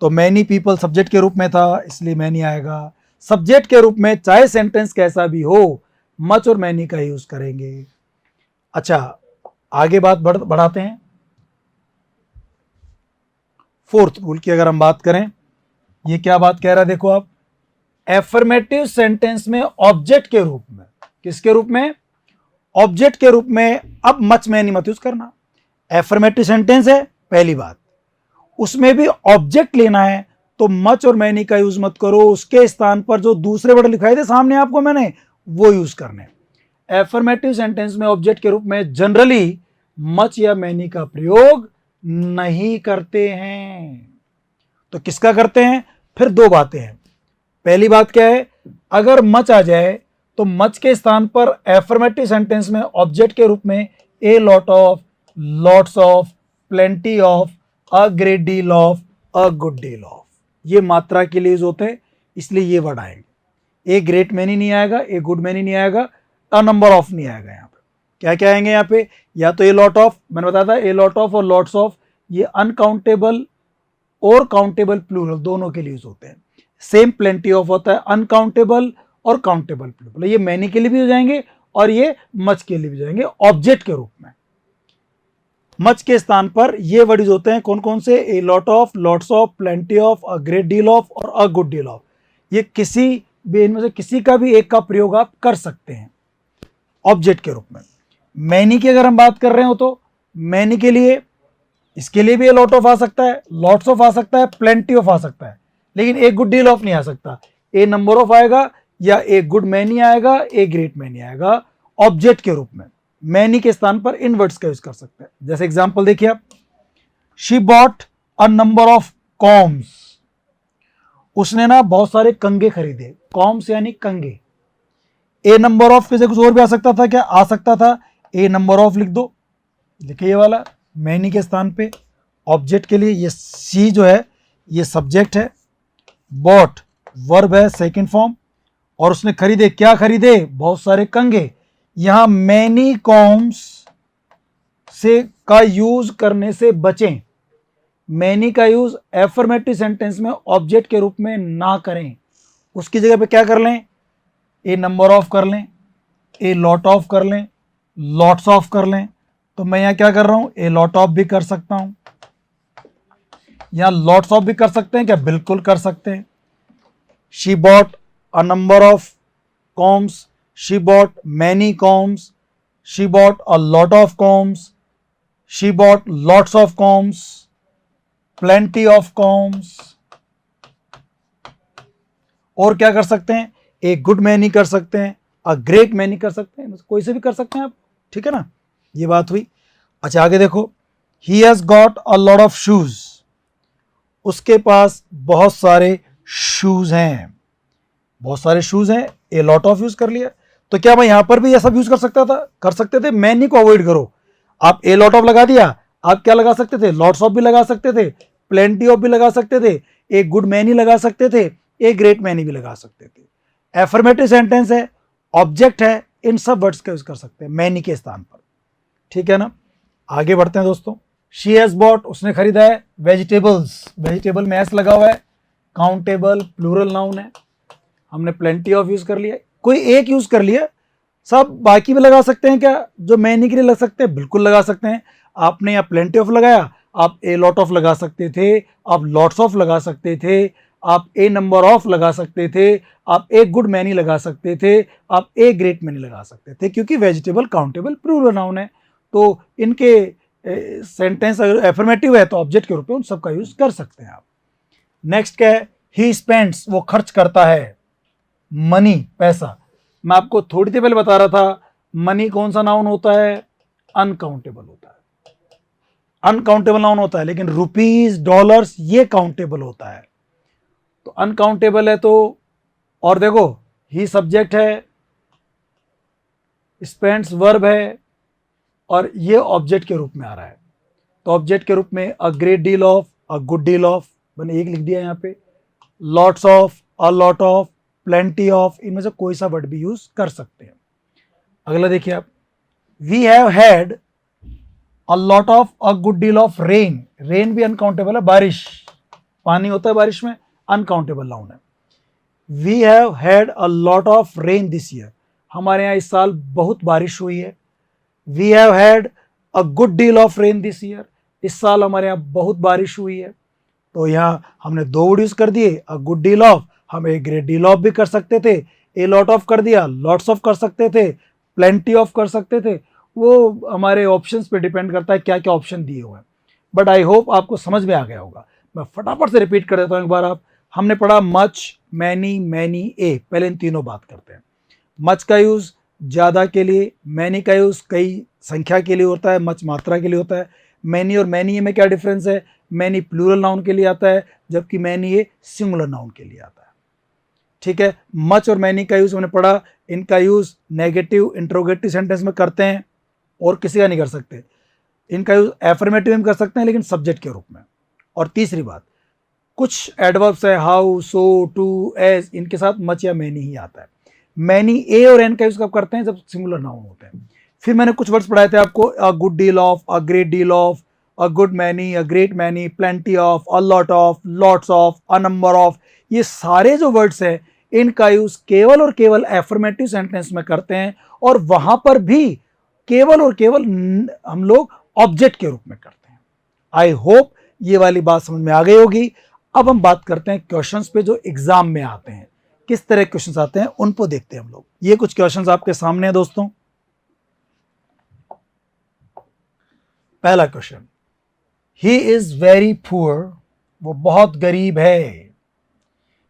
तो मैनी पीपल सब्जेक्ट के रूप में था, इसलिए मैनी आएगा। सब्जेक्ट के रूप में चाहे सेंटेंस कैसा भी हो, मच और मैनी का यूज करेंगे। अच्छा, आगे बात बढ़ाते हैं। फोर्थ रूल की अगर हम बात करें, ये क्या बात कह रहा है देखो आप, एफर्मेटिव सेंटेंस में ऑब्जेक्ट के रूप में, किसके रूप में, ऑब्जेक्ट के रूप में अब मच मैनी मत यूज करना। एफर्मेटिव सेंटेंस है, पहली बात, उसमें भी ऑब्जेक्ट लेना है तो मच और मैनी का यूज मत करो, उसके स्थान पर जो दूसरे वर्ड लिखाए थे सामने आपको मैंने, वो यूज करने। एफर्मेटिव सेंटेंस में ऑब्जेक्ट के रूप में जनरली मच या मैनी का प्रयोग नहीं करते हैं। तो किसका करते हैं, फिर दो बातें हैं। पहली बात क्या है, अगर मच आ जाए तो मच के स्थान पर एफर्मेटिव सेंटेंस में ऑब्जेक्ट के रूप में ए lot of, lots of, plenty of, a great deal of, a good deal of, ये मात्रा के लिए यूज होते हैं, इसलिए ये वर्ड आएंगे। ए ग्रेट मैनी नहीं आएगा, ए गुड मैनी नहीं आएगा, अ नंबर ऑफ नहीं आएगा। यहाँ पे क्या क्या आएंगे? यहाँ पे या तो ए लॉट ऑफ, मैंने बताया था ए लॉट ऑफ और लॉट्स ऑफ ये अनकाउंटेबल और काउंटेबल प्लूरल दोनों के लिए यूज होते हैं। सेम प्लेंटी ऑफ होता है अनकाउंटेबल और काउंटेबल प्लूरल, ये मैनी के लिए भी हो जाएंगे और ये मच के लिए भी जाएंगे ऑब्जेक्ट के रूप में। मच के स्थान पर ये वर्ड यूज होते हैं कौन कौन से? ए lot of, lots of, plenty of, a great deal of और अ गुड डील ऑफ। ये किसी भी इनमें से किसी का भी एक का प्रयोग आप कर सकते हैं ऑब्जेक्ट के रूप में। मैनी की अगर हम बात कर रहे हो तो मैनी के लिए इसके लिए भी ए लॉट ऑफ आ सकता है, लॉट्स ऑफ आ सकता है, प्लेंटी ऑफ आ सकता है, लेकिन ए गुड डील ऑफ नहीं आ सकता। ए नंबर ऑफ आएगा या ए गुड मैनी आएगा, ए ग्रेट मैनी आएगा ऑब्जेक्ट के रूप में। मैनी के स्थान पर इन वर्ड्स का यूज कर सकते हैं। जैसे एग्जांपल देखिए आप, she bought a number of combs, उसने ना बहुत सारे कंगे खरीदे। कॉम्स यानी कंगे। ए नंबर ऑफ के कुछ और भी आ सकता था क्या? आ सकता था, ए नंबर ऑफ लिख दो, लिखिए ये वाला मैनी के स्थान पे। ऑब्जेक्ट के लिए ये सी जो है ये सब्जेक्ट है, बॉट वर्ब है सेकंड फॉर्म, और उसने खरीदे, क्या खरीदे? बहुत सारे कंगे। यहां मैनी कॉम्स से का यूज करने से बचें। मैनी का यूज एफर्मेटिव सेंटेंस में ऑब्जेक्ट के रूप में ना करें, उसकी जगह पे क्या कर लें? ए नंबर ऑफ कर लें, ए लॉट ऑफ कर लें, लॉट्स ऑफ कर लें। तो मैं यहां क्या कर रहा हूं? ए लॉट ऑफ भी कर सकता हूं, यहां लॉट्स ऑफ भी कर सकते हैं क्या? बिल्कुल कर सकते हैं। She bought a number of combs, she bought many combs, she bought a lot of combs, she bought lots of combs, plenty of combs। और क्या कर सकते हैं? ए गुड मैनी कर सकते हैं, अ ग्रेट मैनी कर सकते हैं, कोई से भी कर सकते हैं आप, ठीक है ना? ये बात हुई। अच्छा आगे देखो, he has got a lot of shoes, उसके पास बहुत सारे शूज हैं, बहुत सारे शूज हैं, ए लॉट ऑफ यूज कर लिया। तो क्या मैं यहां पर भी ऐसा यूज कर सकता था? कर सकते थे। मैनी को अवॉइड करो, आप ए लॉट ऑफ लगा दिया, आप क्या लगा सकते थे? लॉट्स ऑफ भी लगा सकते थे, प्लेंटी ऑफ भी लगा सकते थे, ए गुड मैनी लगा सकते थे, ए ग्रेट मैनी भी लगा सकते थे। एफर्मेटिव सेंटेंस है, ऑब्जेक्ट है, इन सब वर्ड्स का यूज कर सकते हैं मैनी के स्थान पर, ठीक है ना? आगे बढ़ते हैं दोस्तों। शी हैज बॉट, उसने खरीदा है वेजिटेबल्स, वेजिटेबल में एस लगा हुआ है, काउंटेबल प्लूरल नाउन है, हमने प्लेंटी ऑफ यूज कर लिया, कोई एक यूज कर लिया, सब बाकी भी लगा सकते हैं क्या? जो मैनी के लिए लग सकते हैं बिल्कुल लगा सकते हैं। आपने यहाँ प्लेंटी ऑफ लगाया, आप ए लॉट ऑफ लगा सकते थे, आप लॉट्स ऑफ लगा सकते थे, आप ए नंबर ऑफ लगा सकते थे, आप ए गुड मैनी लगा सकते थे, आप ए ग्रेट मैनी लगा सकते थे, क्योंकि वेजिटेबल काउंटेबल प्लूरल नाउन है। तो इनके सेंटेंस अगर एफर्मेटिव है तो ऑब्जेक्ट के रूप में उन सब का यूज कर सकते हैं आप। नेक्स्ट क्या है? ही स्पेंड्स, वो खर्च करता है, मनी पैसा। मैं आपको थोड़ी देर पहले बता रहा था मनी कौन सा नाउन होता है? अनकाउंटेबल होता है, अनकाउंटेबल नाउन होता है, लेकिन रुपीज डॉलर्स ये काउंटेबल होता है। तो अनकाउंटेबल है तो, और देखो ही सब्जेक्ट है, स्पेंड्स वर्ब है, और ये ऑब्जेक्ट के रूप में आ रहा है। तो ऑब्जेक्ट के रूप में अ great deal of, a good deal of, मैंने एक लिख दिया यहाँ पे, lots of, a lot of, plenty of, इनमें से कोई सा वर्ड भी यूज कर सकते हैं। अगला देखिए आप, we have had a lot of a good deal of rain, rain भी अनकाउंटेबल है, बारिश, पानी होता है बारिश में, अनकाउंटेबल नाउन है। We have had a lot of rain this year, हमारे यहाँ इस साल बहुत बारिश हुई है। We have had a good deal of rain this year, इस साल हमारे यहाँ बहुत बारिश हुई है। तो यहाँ हमने दो वर्ड यूज कर दिए, अ गुड डील ऑफ, हम ए ग्रेट डील ऑफ भी कर सकते थे, ए लॉट ऑफ कर दिया, लॉट्स ऑफ कर सकते थे, प्लेंटी ऑफ कर सकते थे। वो हमारे ऑप्शंस पे डिपेंड करता है क्या क्या ऑप्शन दिए हुए हैं। बट आई होप आपको समझ में आ गया होगा। मैं फटाफट से रिपीट कर देता हूँ एक बार। आप, हमने पढ़ा मच, मैनी, मैनी, ए, पहले इन तीनों बात करते हैं। मच का यूज ज़्यादा के लिए, मैनी का यूज कई संख्या के लिए होता है, मच मात्रा के लिए होता है। मैनी और मैनी में क्या डिफरेंस है? मैनी प्लूरल नाउन के लिए आता है, जबकि मैनी ये सिंगुलर नाउन के लिए आता है, ठीक है, मच और मैनी का यूज हमने पढ़ा, इनका यूज नेगेटिव इंट्रोगेटिव सेंटेंस में करते हैं और किसी का नहीं कर सकते। इनका यूज एफर्मेटिव में कर सकते हैं लेकिन सब्जेक्ट के रूप में। और तीसरी बात, कुछ एडवर्ब्स है हाउ, सो, टू, एज, इनके साथ मच या मैनी ही आता है। मैनी ए और एन का यूज कब करते हैं? जब सिंगुलर नाउन होते हैं। फिर मैंने कुछ वर्ड्स पढ़ाए थे आपको, अ good deal of, a great deal of, a good many, a great many, plenty of, a lot of, lots of, a number of. ये सारे जो वर्ड्स हैं इनका यूज केवल और केवल एफर्मेटिव सेंटेंस में करते हैं और वहां पर भी केवल और केवल हम लोग ऑब्जेक्ट के रूप में करते हैं। आई होप ये वाली बात समझ में आ गई होगी। अब हम बात करते हैं क्वेश्चंस पे जो एग्जाम में आते हैं, किस तरह क्वेश्चंस आते हैं उन को देखते हैं हम लोग। ये कुछ क्वेश्चंस आपके सामने हैं दोस्तों। पहला question, he is very poor, वो बहुत गरीब है।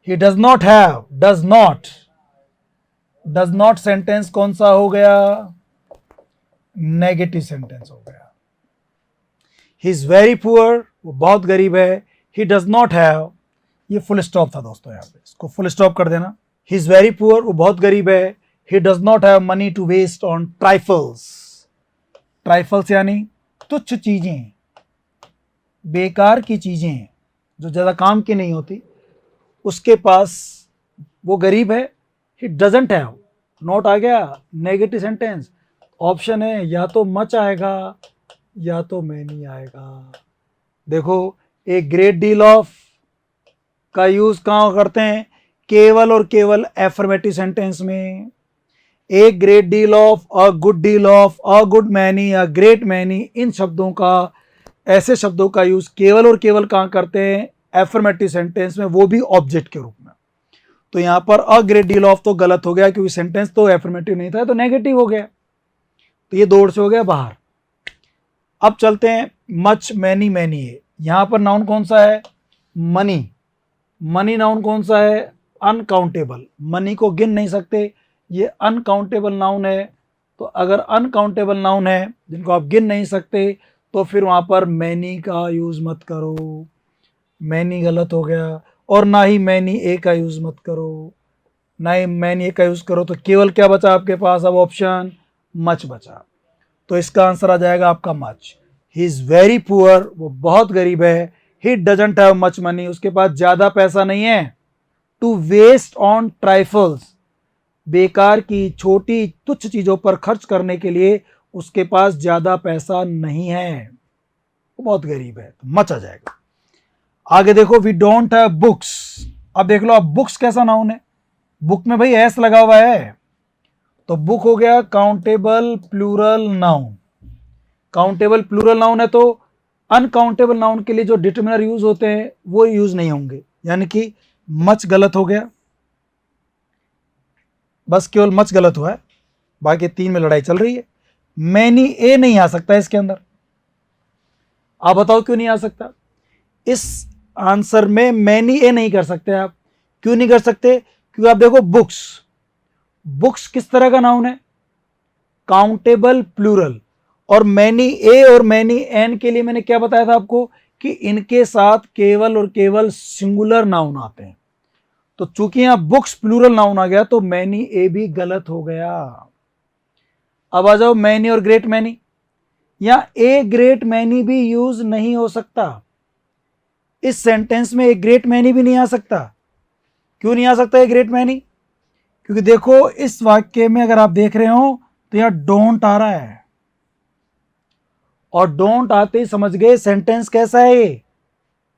He does not have, does not sentence कौन सा हो गया? नेगेटिव सेंटेंस हो गया। ही इज वेरी पुअर, वो बहुत गरीब है। ही डज नॉट हैव, ये फुल स्टॉप था दोस्तों, यहां पे इसको फुल स्टॉप कर देना। ही इज वेरी पुअर, वो बहुत गरीब है। He does not have money to waste on trifles. Trifles यानी तुच्छ चीजें, बेकार की चीजें जो ज्यादा काम की नहीं होती, उसके पास, वो गरीब है। ही डजंट हैव, नॉट आ गया, नेगेटिव सेंटेंस। ऑप्शन है या तो मच आएगा या तो मैनी आएगा। देखो, ए ग्रेट डील ऑफ का यूज कहां करते हैं? केवल और केवल एफर्मेटिव सेंटेंस में। A great deal of, a good deal of, a good many, a great many, इन शब्दों का, ऐसे शब्दों का यूज केवल और केवल कहां करते हैं? एफर्मेटिव सेंटेंस में, वो भी ऑब्जेक्ट के रूप में। तो यहां पर अ ग्रेट डील ऑफ तो गलत हो गया क्योंकि सेंटेंस तो एफर्मेटिव नहीं था, तो नेगेटिव हो गया, तो ये दौड़ से हो गया बाहर। अब चलते हैं मच, मैनी, मैनी है। यहां पर नाउन कौन सा है? मनी। मनी नाउन कौन सा है? अनकाउंटेबल। मनी को गिन नहीं सकते, ये अनकाउंटेबल नाउन है। तो अगर अनकाउंटेबल नाउन है जिनको आप गिन नहीं सकते तो फिर वहां पर मैनी का यूज मत करो, मैनी गलत हो गया। और ना ही मैनी ए का यूज मत करो, ना ही मैनी ए का यूज करो। तो केवल क्या बचा आपके पास अब ऑप्शन? मच बचा। तो इसका आंसर आ जाएगा आपका much. He is very poor, वो बहुत गरीब है। He doesn't have much money, उसके पास ज्यादा पैसा नहीं है। टू वेस्ट ऑन ट्राइफल्स, बेकार की छोटी तुच्छ चीजों पर खर्च करने के लिए उसके पास ज्यादा पैसा नहीं है, वो बहुत गरीब है, तो मच आ जाएगा। आगे देखो, वी डोंट हैव बुक्स। अब देख लो, अब बुक्स कैसा नाउन है? बुक में भाई एस लगा हुआ है, तो बुक हो गया countable plural noun. Countable plural noun है तो अनकाउंटेबल नाउन के लिए जो डिटरमिनर यूज होते हैं वो यूज नहीं होंगे, यानी कि मच गलत हो गया, बस केवल मच गलत हुआ है, बाकी तीन में लड़ाई चल रही है। मैनी ए नहीं आ सकता इसके अंदर। आप बताओ क्यों नहीं आ सकता? इस आंसर में मैनी ए नहीं कर सकते आप। क्यों नहीं कर सकते? क्योंकि आप देखो, बुक्स, बुक्स किस तरह का नाउन है? Countable plural. और मैनी ए और मैनी एन के लिए मैंने क्या बताया था आपको कि इनके साथ केवल और केवल सिंगुलर नाउन आते हैं। तो चूंकि यहां बुक्स प्लूरल नाउन आ गया तो मैनी ए भी गलत हो गया। अब आ जाओ मैनी और ग्रेट मैनी। यहां ए ग्रेट मैनी भी यूज नहीं हो सकता, इस सेंटेंस में ए ग्रेट मैनी भी नहीं आ सकता। क्यों नहीं आ सकता ए ग्रेट मैनी? क्योंकि देखो, इस वाक्य में अगर आप देख रहे हो तो यहां डोंट आ रहा है, और डोंट आते ही समझ गए सेंटेंस कैसा है, ये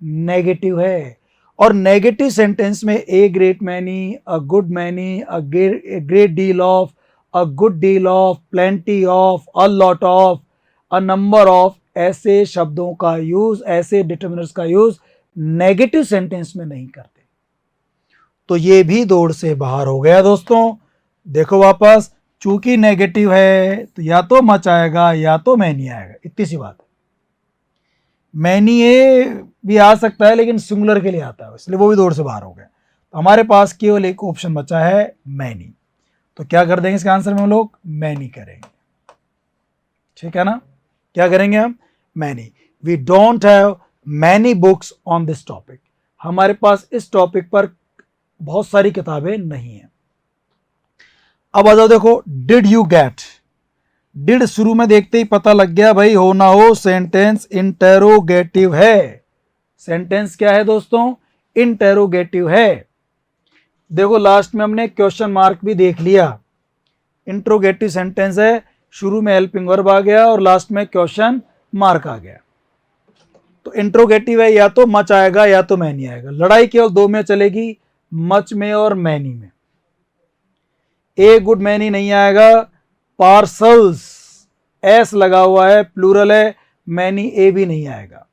नेगेटिव है। और नेगेटिव सेंटेंस में a great many, a good many, a great deal of, a good deal of, plenty of, a lot of, a number of, ऐसे शब्दों का यूज, ऐसे डिटरमिनर्स का यूज नेगेटिव सेंटेंस में नहीं करते। तो ये भी दौड़ से बाहर हो गया दोस्तों। देखो वापस, चूंकि नेगेटिव है तो या तो मच आएगा या तो मैनी आएगा, इतनी सी बात है। मैनी ए भी आ सकता है लेकिन सिंगुलर के लिए आता है, इसलिए वो भी दौड़ से बाहर हो गया। तो हमारे पास केवल एक ऑप्शन बचा है, मैनी। तो क्या कर देंगे इसका आंसर में हम लोग? मैनी करेंगे, ठीक है ना? क्या करेंगे हम? Many. We don't have many books on this topic. हमारे पास इस टॉपिक पर बहुत सारी किताबें नहीं है। अब आ जाओ, देखो डिड यू गेट। डिड शुरू में देखते ही पता लग गया भाई, हो ना हो सेंटेंस इंटेरोगेटिव है। सेंटेंस क्या है दोस्तों? इंटेरोगेटिव है। देखो लास्ट में हमने क्वेश्चन मार्क भी देख लिया। इंट्रोगेटिव सेंटेंस है, शुरू में हेल्पिंग वर्ब आ गया और लास्ट में क्वेश्चन मार्क आ गया। तो इंट्रोगेटिव है, या तो मच आएगा या तो मैनी आएगा। लड़ाई केवल दो में चलेगी, मच में और मैनी में। ए गुड मैनी नहीं आएगा। पार्सल्स एस लगा हुआ है, प्लूरल है, मैनी ए भी नहीं आएगा।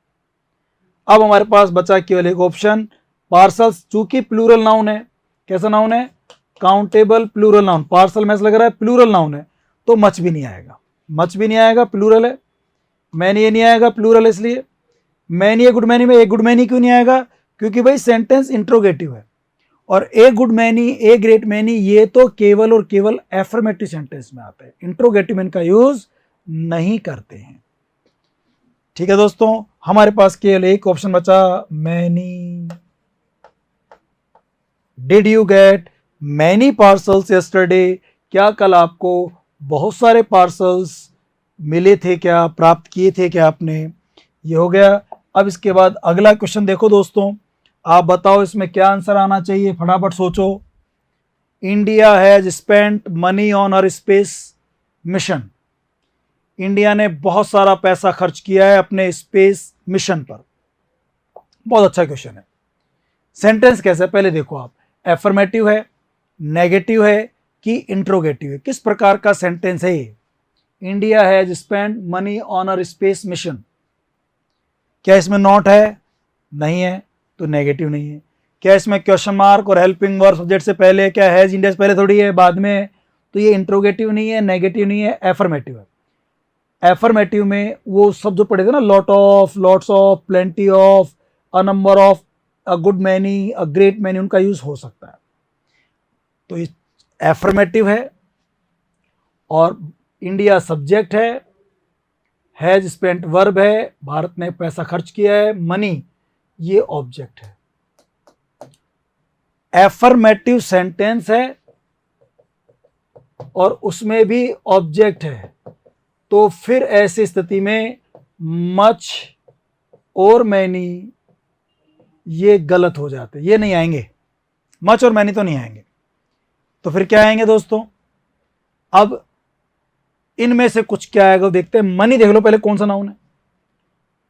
अब हमारे पास बचा केवल एक ऑप्शन, पार्सल्स, चूंकि प्लूरल नाउन है। कैसा नाउन है? Countable plural noun. पार्सल में लग रहा है प्लूरल नाउन है, तो मच भी नहीं आएगा। मच भी नहीं आएगा, प्लूरल है। मैनी ए नहीं आएगा, प्लूरल है इसलिए। मैनी ए गुड मैनी में ए गुड मैनी क्यों नहीं आएगा? क्योंकि भाई सेंटेंस इंट्रोगेटिव है, और a good many, a great many, ये तो केवल और केवल एफर्मेटिव सेंटेंस में आता है। इंट्रोगेटिव में इनका यूज नहीं करते हैं। ठीक है दोस्तों, हमारे पास केवल एक ऑप्शन बचा, many. Did you get many parcels yesterday? क्या कल आपको बहुत सारे पार्सल्स मिले थे क्या, प्राप्त किए थे क्या आपने? ये हो गया। अब इसके बाद अगला क्वेश्चन देखो दोस्तों, आप बताओ इसमें क्या आंसर आना चाहिए, फटाफट सोचो। India has spent money on her space mission. India ने बहुत सारा पैसा खर्च किया है अपने स्पेस मिशन पर। बहुत अच्छा क्वेश्चन है। सेंटेंस कैसा है पहले देखो आप, एफर्मेटिव है, नेगेटिव है कि इंट्रोगेटिव है? किस प्रकार का सेंटेंस है ये? India has spent money on her space mission. क्या इसमें नॉट है? नहीं है, तो नेगेटिव नहीं है। क्या इसमें क्वेश्चन मार्क और हेल्पिंग वर्ब सब्जेक्ट से पहले? क्या हैज इंडिया से पहले थोड़ी है, बाद में? तो ये इंट्रोगेटिव नहीं है, नेगेटिव नहीं है, एफर्मेटिव है। एफर्मेटिव में वो सब जो पढ़े थे ना, lot of, lots of, plenty of, a number of, a good many, a great many, उनका यूज हो सकता है। तो ये एफर्मेटिव है, और इंडिया सब्जेक्ट है, हैज स्पेंट वर्ब है, भारत ने पैसा खर्च किया है, मनी ये ऑब्जेक्ट है। एफर्मेटिव सेंटेंस है और उसमें भी ऑब्जेक्ट है, तो फिर ऐसी स्थिति में मच और मैनी ये गलत हो जाते, ये नहीं आएंगे। मच और मैनी तो नहीं आएंगे, तो फिर क्या आएंगे दोस्तों? अब इनमें से कुछ क्या आएगा देखते हैं। मनी देख लो पहले, कौन सा नाउन है?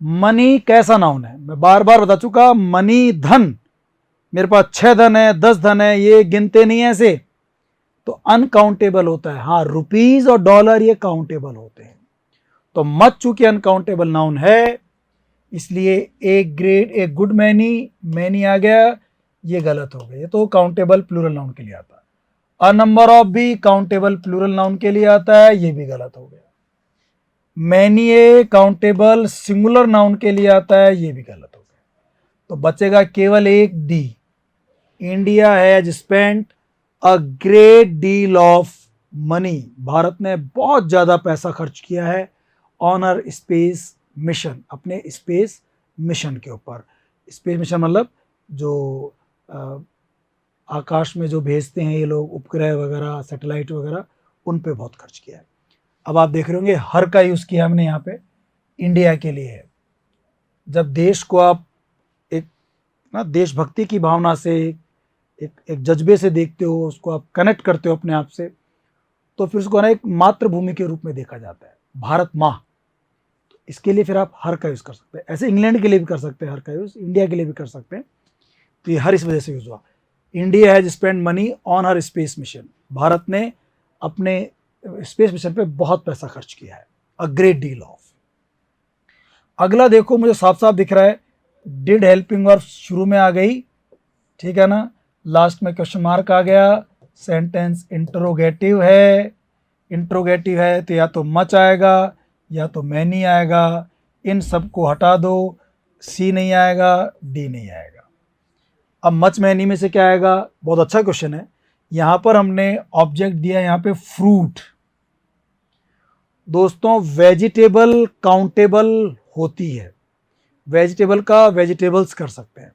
मनी कैसा नाउन है? मैं बार बार बता चुका, मनी धन। मेरे पास 6 धन है, 10 धन है, ये गिनते नहीं है ऐसे, तो अनकाउंटेबल होता है। हाँ, रुपीज और डॉलर ये काउंटेबल होते हैं। तो मच चूंकि अनकाउंटेबल नाउन है, इसलिए एक गुड मैनी, मैनी आ गया, ये गलत हो गया। ये तो काउंटेबल प्लूरल नाउन के लिए आता है। अ नंबर ऑफ भी काउंटेबल प्लूरल नाउन के लिए आता है, ये भी गलत हो गया। Many a countable singular noun के लिए आता है, ये भी गलत हो गया। तो बचेगा केवल एक D. India has spent a great deal of money. Bharat ने बहुत ज्यादा पैसा खर्च किया है ऑन आवर स्पेस मिशन, अपने स्पेस मिशन के ऊपर। स्पेस मिशन मतलब जो आकाश में जो भेजते हैं ये लोग, उपग्रह वगैरह, सैटेलाइट वगैरह, उन पे बहुत खर्च किया है। अब आप देख रहे होंगे हर का यूज किया हमने यहाँ पे, इंडिया के लिए है। जब देश को आप एक ना देशभक्ति की भावना से, एक जज्बे से देखते हो, उसको आप कनेक्ट करते हो अपने आप से, तो फिर उसको ना एक मातृभूमि के रूप में देखा जाता है, भारत माँ। तो इसके लिए फिर आप हर का यूज कर सकते हैं। ऐसे इंग्लैंड के लिए भी कर सकते हैं हर का यूज, इंडिया के लिए भी कर सकते हैं। तो ये हर इस वजह से यूज हुआ। India has spend money on her space mission. Bharat ने अपने स्पेस मिशन पे बहुत पैसा खर्च किया है, अ ग्रेट डील ऑफ। अगला देखो, मुझे साफ साफ दिख रहा है, डिड हेल्पिंग वर्ब शुरू में आ गई, ठीक है ना, लास्ट में क्वेश्चन मार्क आ गया। सेंटेंस इंट्रोगेटिव है, इंट्रोगेटिव है तो या तो मच आएगा या तो मैनी आएगा। इन सब को हटा दो, सी नहीं आएगा, डी नहीं आएगा। अब मच मैनी में से क्या आएगा? बहुत अच्छा क्वेश्चन है। यहां पर हमने ऑब्जेक्ट दिया, यहां पे फ्रूट। दोस्तों वेजिटेबल काउंटेबल होती है, वेजिटेबल का वेजिटेबल्स कर सकते हैं।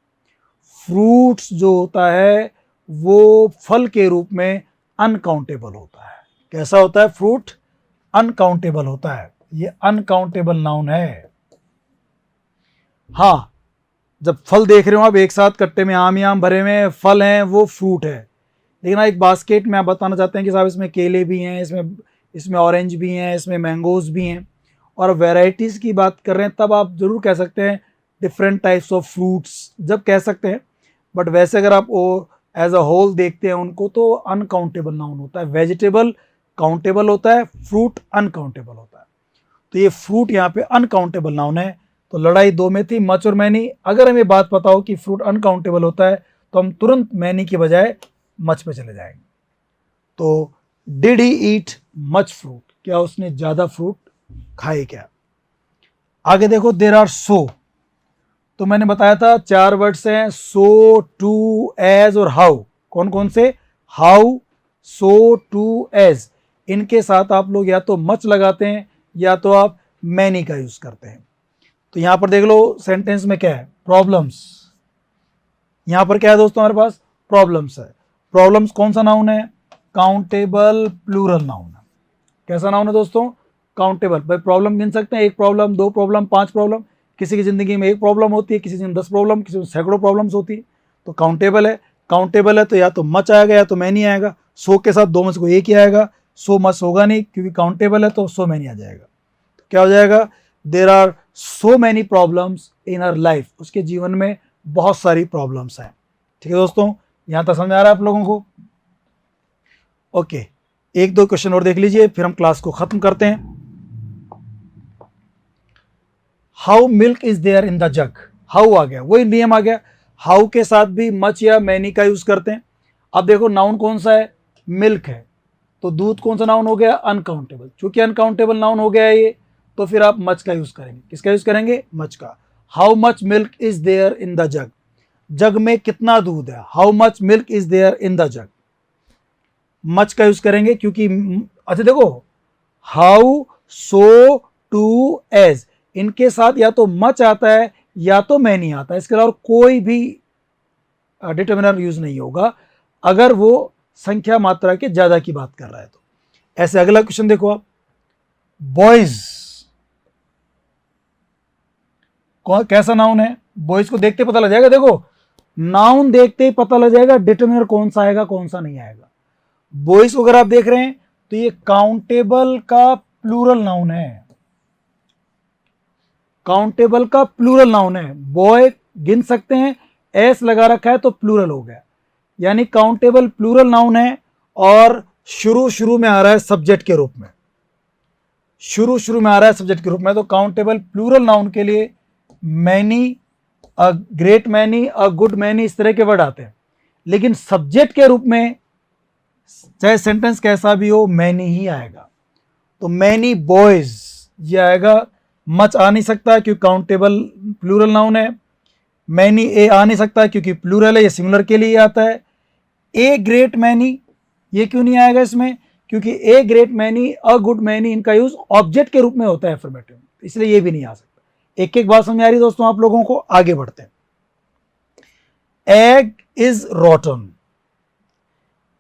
फ्रूट्स जो होता है वो फल के रूप में अनकाउंटेबल होता है। कैसा होता है? फ्रूट अनकाउंटेबल होता है, ये अनकाउंटेबल नाउन है। हाँ, जब फल देख रहे हो आप एक साथ कट्टे में आम ही आम भरे हुए फल हैं, वो फ्रूट है। लेकिन एक बास्केट में आप बताना चाहते हैं कि साहब इसमें केले भी हैं, इसमें ऑरेंज भी हैं, इसमें मैंगोज भी हैं, और वैरायटीज़ की बात कर रहे हैं, तब आप जरूर कह सकते हैं डिफरेंट टाइप्स ऑफ फ्रूट्स, जब कह सकते हैं। बट वैसे अगर आप वो एज अ होल देखते हैं उनको, तो अनकाउंटेबल नाउन होता है। वेजिटेबल काउंटेबल होता है, फ्रूट अनकाउंटेबल होता है। तो ये फ्रूट यहाँ पे अनकाउंटेबल नाउन है। तो लड़ाई दो में थी, मच और मैनी। अगर हमें बात पता हो कि फ्रूट अनकाउंटेबल होता है तो हम तुरंत मैनी की बजाय मच पे चले जाएंगे। तो did he eat much fruit, क्या उसने ज्यादा फ्रूट खाए क्या? आगे देखो, देर आर सो। तो मैंने बताया था 4 वर्ड्स हैं, सो, टू, एज और हाउ। कौन कौन से? How, so, too, as. इनके साथ आप लोग या तो मच लगाते हैं या तो आप मैनी का यूज करते हैं। तो यहां पर देख लो सेंटेंस में क्या है? प्रॉब्लम्स। यहां पर क्या है दोस्तों? हमारे पास प्रॉब्लम्स है। प्रॉब्लम्स कौन सा नाउन है? काउंटेबल प्लूरल नाउन है। कैसा नाउन है दोस्तों? काउंटेबल। भाई प्रॉब्लम गिन सकते हैं, 1 प्रॉब्लम, 2 प्रॉब्लम, 5 प्रॉब्लम। किसी की जिंदगी में 1 प्रॉब्लम होती है, किसी की 10 प्रॉब्लम, किसी में सैकड़ों प्रॉब्लम्स होती है। तो काउंटेबल है। काउंटेबल है तो या तो मच आएगा या तो मैनी आएगा। सो के साथ 2 में से कोई एक ही आएगा। सो मच होगा नहीं, क्योंकि काउंटेबल है, तो सो मैनी आ जाएगा। तो क्या हो जाएगा? There are so many problems in our life. उसके जीवन में बहुत सारी प्रॉब्लम्स हैं। ठीक है दोस्तों, यहां तक समझ आ रहा है आप लोगों को? ओके, 1-2 क्वेश्चन और देख लीजिए, फिर हम क्लास को खत्म करते हैं। How milk is there in the jug. How आ गया, वही नियम आ गया। हाउ के साथ भी मच या मैनी का यूज करते हैं। अब देखो नाउन कौन सा है? मिल्क है। तो दूध कौन सा नाउन हो गया? अनकाउंटेबल। चूंकि अनकाउंटेबल नाउन हो गया है ये, तो फिर आप मच का यूज करेंगे। किसका यूज करेंगे? मच का। How much milk is there in the jug. Jug में कितना दूध है? How much milk is there in the jug. Much का यूज करेंगे, क्योंकि अच्छा देखो, हाउ, सो, टू, एज, इनके साथ या तो मच आता है या तो मैनी आता है। इसके अलावा कोई भी डिटर्मिनर यूज नहीं होगा अगर वो संख्या मात्रा के ज्यादा की बात कर रहा है तो। ऐसे अगला क्वेश्चन देखो आप, बॉयज कैसा नाउन है? बॉयज को देखते पता लग जाएगा। देखो, नाउन देखते ही पता लग जाएगा डिटर्मिनर कौन सा आएगा कौन सा नहीं आएगा। बॉयज को अगर आप देख रहे हैं तो ये काउंटेबल का प्लूरल नाउन है। काउंटेबल का प्लूरल नाउन है। बॉय गिन सकते हैं, एस लगा रखा है तो प्लूरल हो गया, यानी काउंटेबल प्लूरल नाउन है। और शुरू में आ रहा है सब्जेक्ट के रूप में। शुरू में आ रहा है सब्जेक्ट के रूप में। तो काउंटेबल प्लूरल नाउन के लिए many, a great many, a good many, इस तरह के वर्ड आते हैं। लेकिन सब्जेक्ट के रूप में चाहे सेंटेंस कैसा भी हो, मैनी ही आएगा। तो मैनी बॉयज ये आएगा। मच आ नहीं सकता क्योंकि काउंटेबल प्लूरल नाउन है। मैनी ए आ नहीं सकता क्योंकि प्लूरल है, ये सिंगुलर के लिए आता है। ए ग्रेट मैनी ये क्यों नहीं आएगा इसमें? क्योंकि a great many, a good many, इनका यूज ऑब्जेक्ट के रूप में होता है एफर्मेटिव, इसलिए ये भी नहीं आ सकता। एक एक बात समझ आ रही है दोस्तों आप लोगों को? आगे बढ़ते हैं। Egg is रॉटन।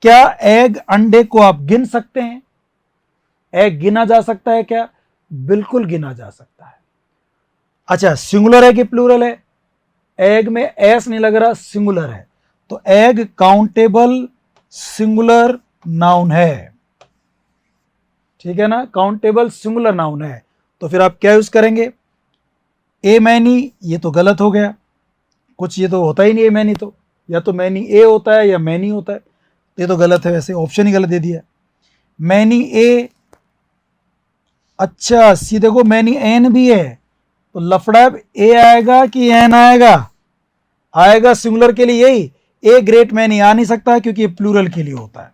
क्या एग, अंडे को आप गिन सकते हैं? एग गिना जा सकता है क्या? बिल्कुल गिना जा सकता है। अच्छा, सिंगुलर है कि प्लूरल है? एग में एस नहीं लग रहा, सिंगुलर है। तो एग काउंटेबल सिंगुलर नाउन है। ठीक है ना, काउंटेबल सिंगुलर नाउन है। तो फिर आप क्या यूज करेंगे? ए मैनी, ये तो गलत हो गया, कुछ ये तो होता ही नहीं है मैनी। तो या तो मैनी ए होता है या मैनी होता है, ये तो गलत है, वैसे ऑप्शन ही गलत दे दिया। मैनी ए, अच्छा सी देखो मैनी एन भी है, तो लफड़ा ए आएगा कि एन आएगा? आएगा सिंगुलर के लिए यही। ए ग्रेट मैनी आ नहीं सकता क्योंकि ये प्लूरल के लिए होता है,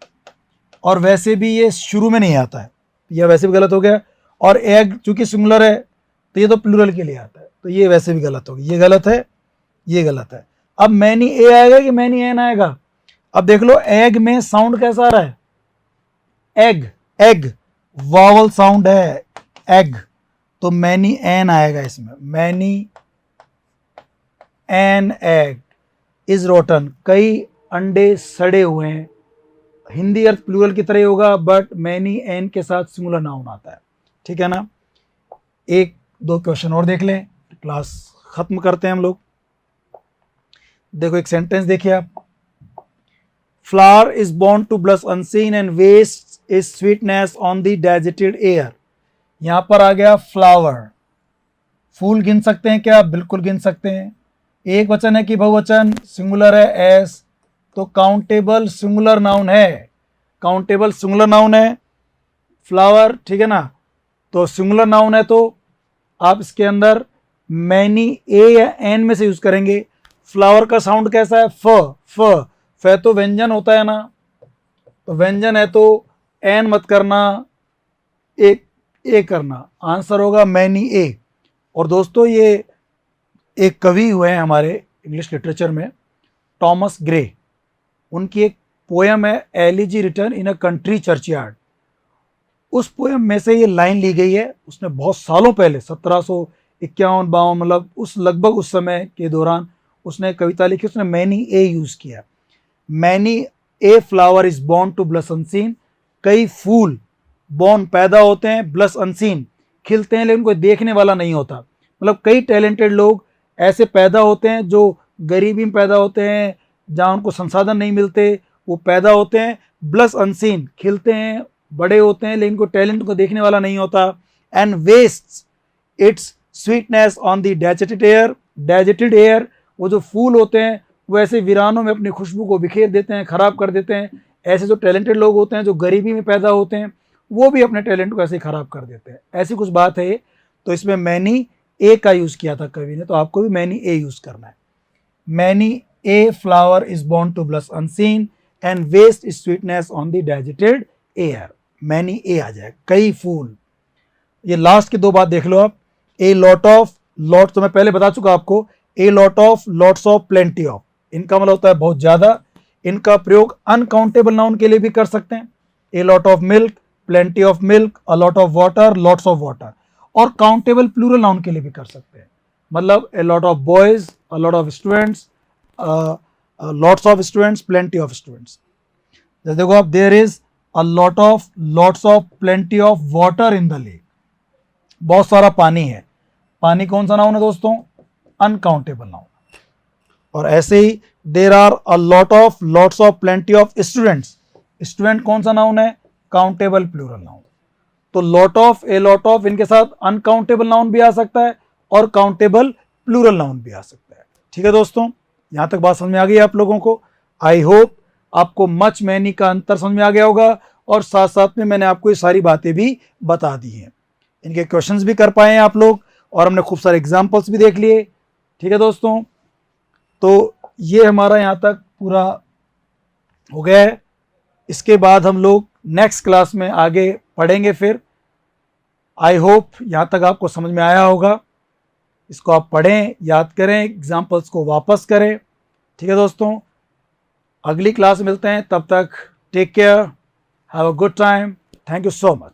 और वैसे भी ये शुरू में नहीं आता है, यह वैसे भी गलत हो गया। और एग चूंकि सिंगुलर है तो ये तो प्लूरल के लिए आता है, तो ये वैसे भी गलत होगी। ये गलत है, ये गलत है। अब मैनी ए आएगा कि मैनी एन आएगा? अब देख लो, एग में साउंड कैसा आ रहा है? एग, एग वावल साउंड है, एग, तो मैनी एन आएगा इसमें। Many an egg is rotten, कई अंडे सड़े हुए हैं। हिंदी अर्थ प्लूरल की तरह ही होगा, बट मैनी एन के साथ सिंगुलर नाउन आता है। ठीक है ना। एक दो क्वेश्चन और देख लें, क्लास खत्म करते हैं हम लोग। देखो एक सेंटेंस देखिए आप, flower is born to blush unseen and waste is sweetness on the deserted air. यहां पर आ गया फ्लावर। फूल गिन सकते हैं क्या? बिल्कुल गिन सकते हैं। एक वचन है कि बहुवचन, सिंगुलर है एस, तो काउंटेबल सिंगुलर नाउन है। काउंटेबल सिंगुलर नाउन है फ्लावर, ठीक है ना। तो सिंगुलर नाउन है तो आप इसके अंदर मैनी ए या एन में से यूज करेंगे। फ्लावर का साउंड कैसा है? फ फ फ तो व्यंजन होता है ना, तो व्यंजन है तो एन मत करना, ए करना। आंसर होगा मैनी ए। और दोस्तों ये एक कवि हुए हैं हमारे इंग्लिश लिटरेचर में, टॉमस ग्रे। उनकी एक पोयम है elegy return in a country churchyard. उस पोयम में से ये लाइन ली गई है। उसने बहुत सालों पहले 1751-52 मतलब उस लगभग उस समय के दौरान उसने कविता लिखी। उसने मैनी ए यूज किया। Many a flower is born to blush unseen. कई फूल बॉर्न पैदा होते हैं, ब्लस अनसीन खिलते हैं, लेकिन कोई देखने वाला नहीं होता। मतलब कई टैलेंटेड लोग ऐसे पैदा होते हैं जो गरीबी में पैदा होते हैं, जहाँ उनको संसाधन नहीं मिलते, वो पैदा होते हैं ब्लस अनसीन, खिलते हैं, बड़े होते हैं, लेकिन को टैलेंट को देखने वाला नहीं होता। And waste its sweetness on the deserted air. Deserted air, वो जो फूल होते हैं वो ऐसे वीरानों में अपनी खुशबू को बिखेर देते हैं, खराब कर देते हैं। ऐसे जो टैलेंटेड लोग होते हैं जो गरीबी में पैदा होते हैं, वो भी अपने टैलेंट को ऐसे खराब कर देते हैं। ऐसी कुछ बात है। तो इसमें मैनी ए का यूज किया था कवि ने, तो आपको भी मैनी ए यूज करना है। Many a flower is born to blush unseen and waste is sweetness on the deserted air. Many a आ जाए, कई फूल। ये लास्ट की दो बात देख लो आप। ए लॉट ऑफ, लॉट तो मैं पहले बता चुका आपको। ए lot of, lots of, plenty of, इनका मतलब होता है बहुत ज्यादा। इनका प्रयोग अनकाउंटेबल नाउन के लिए भी कर सकते हैं। A lot of milk, plenty of milk, a lot of water, lots of water. और काउंटेबल प्लूरल नाउन के लिए भी कर सकते हैं, मतलब a lot of boys, a lot of students, lots of students, plenty of students. जैसे देखो आप, there is a lot of, lots of, plenty of water in the lake. बहुत सारा पानी है। पानी कौन सा नाउन है दोस्तों? Uncountable noun. और ऐसे ही there are a lot of, lots of, plenty of students. Student कौन सा नाउन है? Countable plural noun. तो lot of, a lot of, इनके साथ अनकाउंटेबल नाउन भी आ सकता है और काउंटेबल प्लूरल नाउन भी आ सकता है। ठीक है दोस्तों, यहां तक बात समझ में आ गई आप लोगों को। आई होप आपको मच मैनी का अंतर समझ में आ गया होगा, और साथ साथ में मैंने आपको ये सारी बातें भी बता दी हैं। इनके क्वेश्चंस भी कर पाए हैं आप लोग, और हमने खूब सारे एग्जाम्पल्स भी देख लिए। ठीक है दोस्तों, तो ये हमारा यहाँ तक पूरा हो गया है। इसके बाद हम लोग नेक्स्ट क्लास में आगे पढ़ेंगे फिर। आई होप यहाँ तक आपको समझ में आया होगा। इसको आप पढ़ें, याद करें, एग्जाम्पल्स को वापस करें। ठीक है दोस्तों, अगली क्लास में मिलते हैं। तब तक take care, have a good time, thank you so much.